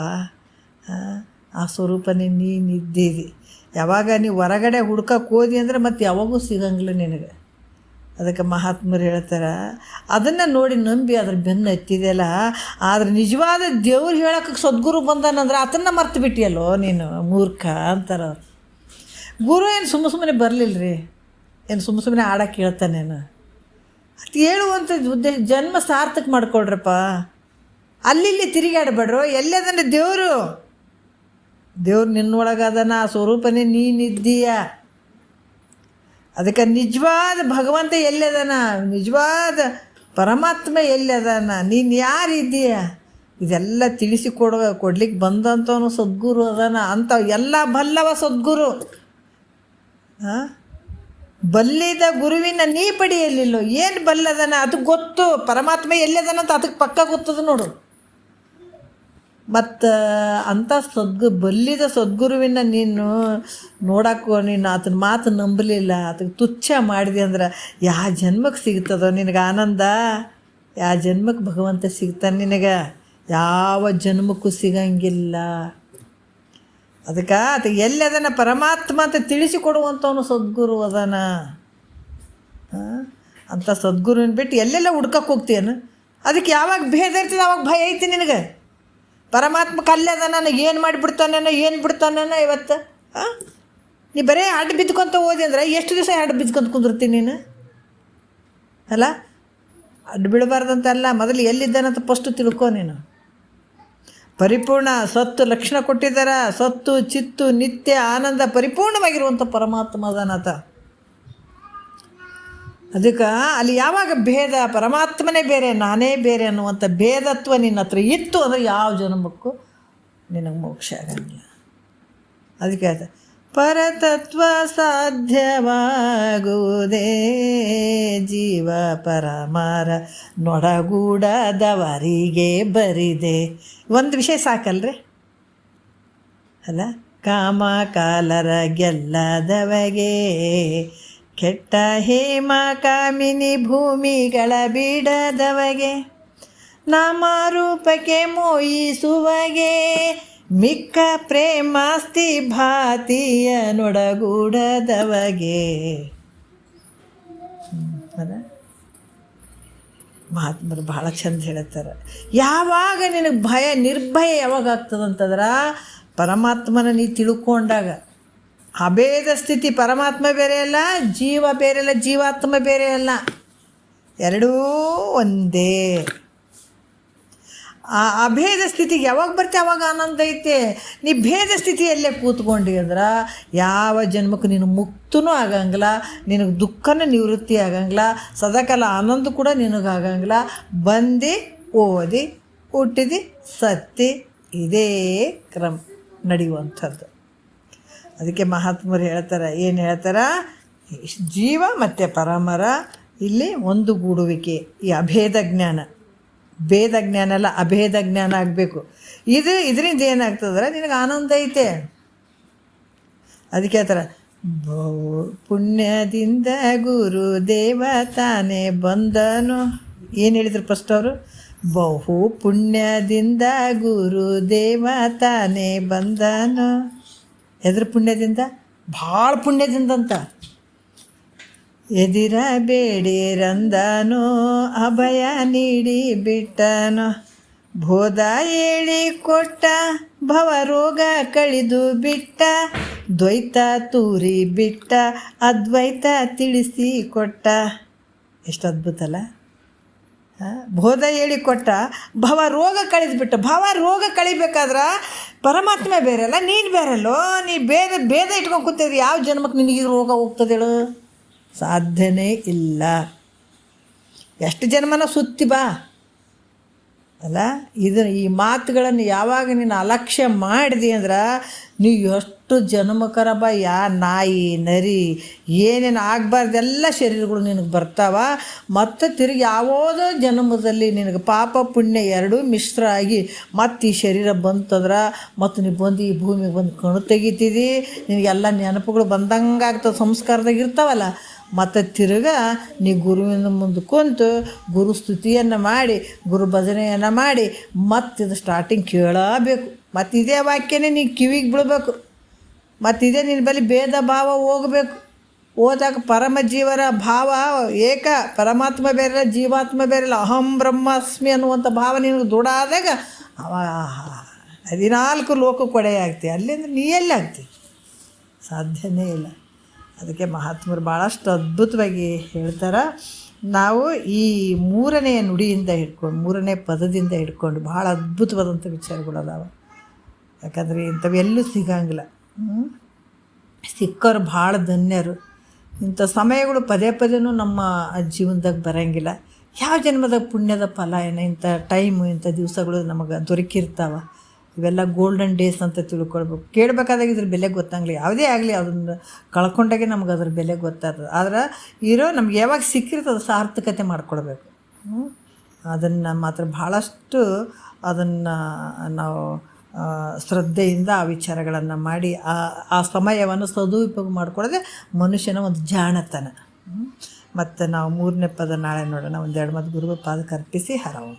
ಆ ಸ್ವರೂಪನೇ ನೀನಿದ್ದೀರಿ. ಯಾವಾಗ ನೀವು ಹೊರಗಡೆ ಹುಡ್ಕಕ್ಕೆ ಹೋದಿ ಅಂದರೆ ಮತ್ತೆ ಯಾವಾಗೂ ಸಿಗಂಗಿಲ್ಲ ನಿನಗೆ. ಅದಕ್ಕೆ ಮಹಾತ್ಮರು ಹೇಳ್ತಾರೆ, ಅದನ್ನು ನೋಡಿ ನಂಬಿ ಅದ್ರ ಬೆನ್ನು ಎತ್ತಿದೆಯಲ್ಲ. ಆದರೆ ನಿಜವಾದ ದೇವ್ರು ಹೇಳೋಕ್ಕೆ ಸದ್ಗುರು ಬಂದಾನಂದ್ರೆ ಅದನ್ನು ಮರ್ತು ಬಿಟ್ಟಿಯಲ್ಲೋ ನೀನು ಮೂರ್ಖ ಅಂತಾರೆ ಅವ್ರು. ಗುರು ಏನು ಸುಮ್ಮನೆ ಬರಲಿಲ್ಲ ರೀ, ಏನು ಸುಮ್ಮನೆ ಆಡೋಕ್ಕೆ ಹೇಳ್ತಾನೇನು, ಅದು ಹೇಳುವಂಥದ್ದು ಉದ್ದೇಶ. ಜನ್ಮ ಸಾರ್ಥಕ ಮಾಡ್ಕೊಳ್ರಪ್ಪ, ಅಲ್ಲಿ ತಿರುಗಾಡಬೇಡ್ರು. ಎಲ್ಲದಂದ್ರೆ ದೇವರು ದೇವ್ರು ನಿನ್ನೊಳಗೆ ಅದನ, ಆ ಸ್ವರೂಪನೇ ನೀನಿದ್ದೀಯ. ಅದಕ್ಕೆ ನಿಜವಾದ ಭಗವಂತ ಎಲ್ಲದನ, ನಿಜವಾದ ಪರಮಾತ್ಮ ಎಲ್ಲದನ, ನೀನು ಯಾರಿದ್ದೀಯ ಇದೆಲ್ಲ ಕೊಡ್ಲಿಕ್ಕೆ ಬಂದಂಥವನು ಸದ್ಗುರು ಅದನ ಅಂತ. ಎಲ್ಲ ಬಲ್ಲವ ಸದ್ಗುರು. ಬಲ್ಲಿದ ಗುರುವಿನ ನೀ ಪಡೆಯಲಿಲ್ಲೋ, ಏನು ಬಲ್ಲದನ ಅದು ಗೊತ್ತು. ಪರಮಾತ್ಮ ಎಲ್ಲದನ ಅಂತ ಅದಕ್ಕೆ ಪಕ್ಕ ಗೊತ್ತದ ನೋಡು. ಮತ್ತು ಅಂಥ ಬಲ್ಲಿದ ಸದ್ಗುರುವಿನ ನೀನು ನೋಡಕ್ಕೋ, ನೀನು ಆತನ ಮಾತು ನಂಬಲಿಲ್ಲ, ಅದಕ್ಕೆ ತುಚ್ಛ ಮಾಡಿದೆ ಅಂದ್ರೆ ಯಾವ ಜನ್ಮಕ್ಕೆ ಸಿಗ್ತದೋ ನಿನಗೆ ಆನಂದ? ಯಾವ ಜನ್ಮಕ್ಕೆ ಭಗವಂತ ಸಿಗ್ತಾನೆ ನಿನಗೆ? ಯಾವ ಜನ್ಮಕ್ಕೂ ಸಿಗಂಗಿಲ್ಲ. ಅದಕ್ಕೆ ಆತ ಎಲ್ಲದನ ಪರಮಾತ್ಮ ಅಂತ ತಿಳಿಸಿಕೊಡುವಂಥವನು ಸದ್ಗುರು ಅದನ. ಅಂಥ ಸದ್ಗುರುವಿನ ಬಿಟ್ಟು ಎಲ್ಲೆಲ್ಲ ಹುಡ್ಕಕ್ಕೆ ಹೋಗ್ತೀಯನು? ಅದಕ್ಕೆ ಯಾವಾಗ ಭೇದ ಇರ್ತದೆ ಅವಾಗ ಭಯ ಐತಿ ನಿನಗೆ. ಪರಮಾತ್ಮ ಕಲ್ಯದ ನನಗೆ ಏನು ಮಾಡಿಬಿಡ್ತಾನೇನೋ, ಏನು ಬಿಡ್ತಾನೇನೋ ಇವತ್ತು. ನೀ ಬರೀ ಅಡ್ಡ ಬಿದ್ಕೊಂತ ಓದಿ ಅಂದ್ರೆ ಎಷ್ಟು ದಿವಸ ಅಡ್ಡ ಬಿದ್ಕೊಂತ ಕುಂದಿರ್ತೀನಿ ನೀನು? ಅಲ್ಲ, ಅಡ್ಡ ಬಿಡಬಾರ್ದಂತಲ್ಲ, ಮೊದಲು ಎಲ್ಲಿದ್ದಾನಂತ ಫಸ್ಟು ತಿಳ್ಕೊ ನೀನು. ಪರಿಪೂರ್ಣ ಸತ್ತು ಲಕ್ಷಣ ಕೊಟ್ಟಿದ್ದಾರ. ಸತ್ತು ಚಿತ್ತು ನಿತ್ಯ ಆನಂದ ಪರಿಪೂರ್ಣವಾಗಿರುವಂಥ ಪರಮಾತ್ಮ ಅದನಾತ. ಅದಕ್ಕೆ ಅಲ್ಲಿ ಯಾವಾಗ ಭೇದ, ಪರಮಾತ್ಮನೇ ಬೇರೆ ನಾನೇ ಬೇರೆ ಅನ್ನುವಂಥ ಭೇದತ್ವ ನಿನ್ನ ಹತ್ರ ಇತ್ತು ಅಂದರೆ ಯಾವ ಜನ್ಮಕ್ಕೂ ನಿನಗೆ ಮೋಕ್ಷ ಆಗಂಗಿಲ್ಲ. ಅದಕ್ಕೆ ಆಯ್ತು ಪರತತ್ವ ಸಾಧ್ಯವಾಗುವುದೇ ಜೀವ ಪರಮಾರ ನೊಡಗೂಡದವರಿಗೆ ಬರಿದೆ. ಒಂದು ವಿಷಯ ಸಾಕಲ್ರಿ ಅಲ್ಲ? ಕಾಮ ಕಾಲರ ಗೆಲ್ಲದವಗೆ ಕೆಟ್ಟ ಹೇಮ ಕಾಮಿನಿ ಭೂಮಿಗಳ ಬಿಡದವಗೆ ನಾಮರೂಪಕ್ಕೆ ಮೋಯಿಸುವಗೆ ಮಿಕ್ಕ ಪ್ರೇಮಾಸ್ತಿ ಭಾತಿಯ ನೊಡಗೂಡದವಗೆ. ಮಹಾತ್ಮರು ಭಾಳ ಚಂದ ಹೇಳ್ತಾರೆ. ಯಾವಾಗ ನಿನಗೆ ಭಯ ನಿರ್ಭಯ ಯಾವಾಗ ಆಗ್ತದಂತಂದ್ರೆ ಪರಮಾತ್ಮನ ನೀ ತಿಳ್ಕೊಂಡಾಗ. ಅಭೇದ ಸ್ಥಿತಿ, ಪರಮಾತ್ಮ ಬೇರೆ ಅಲ್ಲ, ಜೀವ ಬೇರೆ ಅಲ್ಲ, ಜೀವಾತ್ಮ ಬೇರೆ ಅಲ್ಲ, ಎರಡೂ ಒಂದೇ. ಆ ಅಭೇದ ಸ್ಥಿತಿಗೆ ಯಾವಾಗ ಬರ್ತೆ ಅವಾಗ ಆನಂದ ಐತೆ. ನೀ ಭೇದ ಸ್ಥಿತಿಯಲ್ಲೇ ಕೂತ್ಕೊಂಡಿ ಅಂದ್ರೆ ಯಾವ ಜನ್ಮಕ್ಕೂ ನೀನು ಮುಕ್ತನೂ ಆಗಂಗಿಲ್ಲ, ನಿನಗೆ ದುಃಖನೂ ನಿವೃತ್ತಿ ಆಗಂಗಿಲ್ಲ, ಸದಾಕಾಲ ಆನಂದ ಕೂಡ ನಿನಗಾಗಂಗಿಲ್ಲ. ಬಂದು ಓದಿ ಹುಟ್ಟಿದಿ ಸತ್ತಿ ಇದೇ ಕ್ರಮ ನಡೆಯುವಂಥದ್ದು. ಅದಕ್ಕೆ ಮಹಾತ್ಮರು ಹೇಳ್ತಾರೆ, ಏನು ಹೇಳ್ತಾರೆ? ಜೀವ ಮತ್ತು ಪರಮರ ಇಲ್ಲಿ ಒಂದು ಗೂಡುವಿಕೆ. ಈ ಅಭೇದ ಜ್ಞಾನ, ಭೇದ ಜ್ಞಾನ ಅಲ್ಲ, ಅಭೇದ ಜ್ಞಾನ ಆಗಬೇಕು. ಇದರಿಂದ ಏನಾಗ್ತದ್ರೆ ನಿನಗೆ ಆನಂದ ಐತೆ. ಅದಕ್ಕೆ ಹೇಳ್ತಾರೆ, ಪುಣ್ಯದಿಂದ ಗುರು ದೇವ ತಾನೇ ಬಂದನು. ಏನು ಹೇಳಿದ್ರು ಫಸ್ಟ್ ಅವರು? ಬಹು ಪುಣ್ಯದಿಂದ ಗುರು ದೇವ ತಾನೇ ಬಂದನು. ಎದ್ರ ಪುಣ್ಯದಿಂದ? ಭಾಳ ಪುಣ್ಯದಿಂದಂತ. ಎದಿರಬೇಡಿರಂದನೋ ಅಭಯ ನೀಡಿ ಬಿಟ್ಟನೋ, ಬೋಧ ಹೇಳಿ ಕೊಟ್ಟ ಭವರೋಗ ಕಳಿದು ಬಿಟ್ಟ, ದ್ವೈತ ತೂರಿ ಬಿಟ್ಟ ಅದ್ವೈತ ತಿಳಿಸಿ ಕೊಟ್ಟ. ಎಷ್ಟು ಅದ್ಭುತ ಅಲ್ಲ? ಬೋಧ ಹೇಳಿ ಕೊಟ್ಟ, ಭವ ರೋಗ ಕಳಿದ್ಬಿಟ್ಟು. ಭವ ರೋಗ ಕಳಿಬೇಕಾದ್ರೆ ಪರಮಾತ್ಮ ಬೇರೆ ಅಲ್ಲ, ನೀನು ಬೇರೆಲ್ಲೋ. ನೀ ಭೇದ ಇಟ್ಕೊಂಡು ಕೂತಿದ್ರೆ ಯಾವ ಜನ್ಮಕ್ಕೆ ನಿನಗೆ ರೋಗ ಹೋಗ್ತದೆ ಹೇಳು? ಸಾಧ್ಯನೇ ಇಲ್ಲ. ಎಷ್ಟು ಜನ್ಮನ ಸುತ್ತಿ ಬಾ ಅಲ್ಲ. ಈ ಮಾತುಗಳನ್ನು ಯಾವಾಗ ನೀನು ಅಲಕ್ಷ್ಯ ಮಾಡಿದೆ ಅಂದ್ರೆ ನೀವು ಎಷ್ಟು ಜನ್ಮಕರ ಬಾ. ನಾಯಿ ನರಿ ಏನೇನು ಆಗಬಾರ್ದೆಲ್ಲ ಶರೀರಗಳು ನಿನಗೆ ಬರ್ತಾವ. ಮತ್ತು ತಿರುಗಿ ಯಾವುದೋ ಜನ್ಮದಲ್ಲಿ ನಿನಗೆ ಪಾಪ ಪುಣ್ಯ ಎರಡೂ ಮಿಶ್ರ ಆಗಿ ಮತ್ತು ಈ ಶರೀರ ಬಂತಂದ್ರೆ ಮತ್ತು ನೀವು ಬಂದು ಈ ಭೂಮಿಗೆ ಬಂದು ಕಣ್ಣು ತೆಗಿತಿದ್ದಿ. ನಿನಗೆಲ್ಲ ನೆನಪುಗಳು ಬಂದಂಗೆ ಆಗ್ತದೆ, ಸಂಸ್ಕಾರದಾಗ ಇರ್ತಾವಲ್ಲ. ಮತ್ತು ತಿರುಗ ನೀ ಗುರುವಿನ ಮುಂದೆ ಕುಂತು ಗುರು ಸ್ತುತಿಯನ್ನು ಮಾಡಿ ಗುರು ಭಜನೆಯನ್ನು ಮಾಡಿ ಮತ್ತಿದು ಸ್ಟಾರ್ಟಿಂಗ್ ಕೇಳಬೇಕು. ಮತ್ತು ಇದೇ ವಾಕ್ಯನೇ ನೀನು ಕಿವಿಗೆ ಬೀಳಬೇಕು. ಮತ್ತು ಇದೇ ನಿನ್ನ ಬಳಿ ಭೇದ ಭಾವ ಹೋಗಬೇಕು. ಹೋದಾಗ ಪರಮ ಜೀವರ ಭಾವ ಏಕ, ಪರಮಾತ್ಮ ಬೇರೆಲ್ಲ ಜೀವಾತ್ಮ ಬೇರೆಲ್ಲ, ಅಹಂ ಬ್ರಹ್ಮಾಸ್ಮಿ ಅನ್ನುವಂಥ ಭಾವ ನಿನಗೆ ದೃಢ ಆದಾಗ ಅವ 14 ಲೋಕಕ್ಕೆ ಒಡೆಯ ಆಗ್ತಿ. ಅಲ್ಲಿಂದ ನೀ ಎಲ್ಲಿ ಆಗ್ತಿ? ಸಾಧ್ಯನೇ ಇಲ್ಲ. ಅದಕ್ಕೆ ಮಹಾತ್ಮರು ಭಾಳಷ್ಟು ಅದ್ಭುತವಾಗಿ ಹೇಳ್ತಾರೆ. ನಾವು ಈ 3ನೇ ನುಡಿಯಿಂದ ಹಿಡ್ಕೊಂಡು 3ನೇ ಪದದಿಂದ ಹಿಡ್ಕೊಂಡು ಭಾಳ ಅದ್ಭುತವಾದಂಥ ವಿಚಾರಗಳು ಅದಾವೆ. ಯಾಕಂದರೆ ಇಂಥವೆಲ್ಲೂ ಸಿಗಂಗಿಲ್ಲ. ಸಿಕ್ಕೋರು ಭಾಳ ಧನ್ಯರು. ಇಂಥ ಸಮಯಗಳು ಪದೇ ಪದೇನೂ ನಮ್ಮ ಜೀವನದಾಗ ಬರೋಂಗಿಲ್ಲ. ಯಾವ ಜನ್ಮದಾಗ ಪುಣ್ಯದ ಫಲ ಏನೋ ಇಂಥ ಟೈಮು ಇಂಥ ದಿವಸಗಳು ನಮಗೆ ದೊರಕಿರ್ತಾವೆ. ಇವೆಲ್ಲ ಗೋಲ್ಡನ್ ಡೇಸ್ ಅಂತ ತಿಳ್ಕೊಳ್ಬೇಕು. ಕೇಳಬೇಕಾದಾಗ ಇದ್ರ ಬೆಲೆ ಗೊತ್ತಾಗಲಿ, ಯಾವುದೇ ಆಗಲಿ ಅದನ್ನು ಕಳ್ಕೊಂಡಾಗೆ ನಮ್ಗೆ ಅದ್ರ ಬೆಲೆ ಗೊತ್ತಾಗ್ತದೆ. ಆದ್ರೆ ನಮ್ಗೆ ಯಾವಾಗ ಸಿಕ್ಕಿರ್ತದೆ ಸಾರ್ಥಕತೆ ಮಾಡ್ಕೊಳ್ಬೇಕು. ಅದನ್ನು ಮಾತ್ರ ಭಾಳಷ್ಟು ಅದನ್ನು ನಾವು ಶ್ರದ್ಧೆಯಿಂದ ಆ ವಿಚಾರಗಳನ್ನು ಮಾಡಿ ಆ ಸಮಯವನ್ನು ಸದುಪಯೋಗ ಮಾಡ್ಕೊಳ್ಳೋದೆ ಮನುಷ್ಯನ ಒಂದು ಜಾಣತನ. ಮತ್ತು ನಾವು 3ನೇ ಪದ ನಾಳೆ ನೋಡೋಣ. 1-2 ಮಾತು ಗುರುಗಳ ಪಾದಕ್ಕೆ ಅರ್ಪಿಸಿ ಹರವು.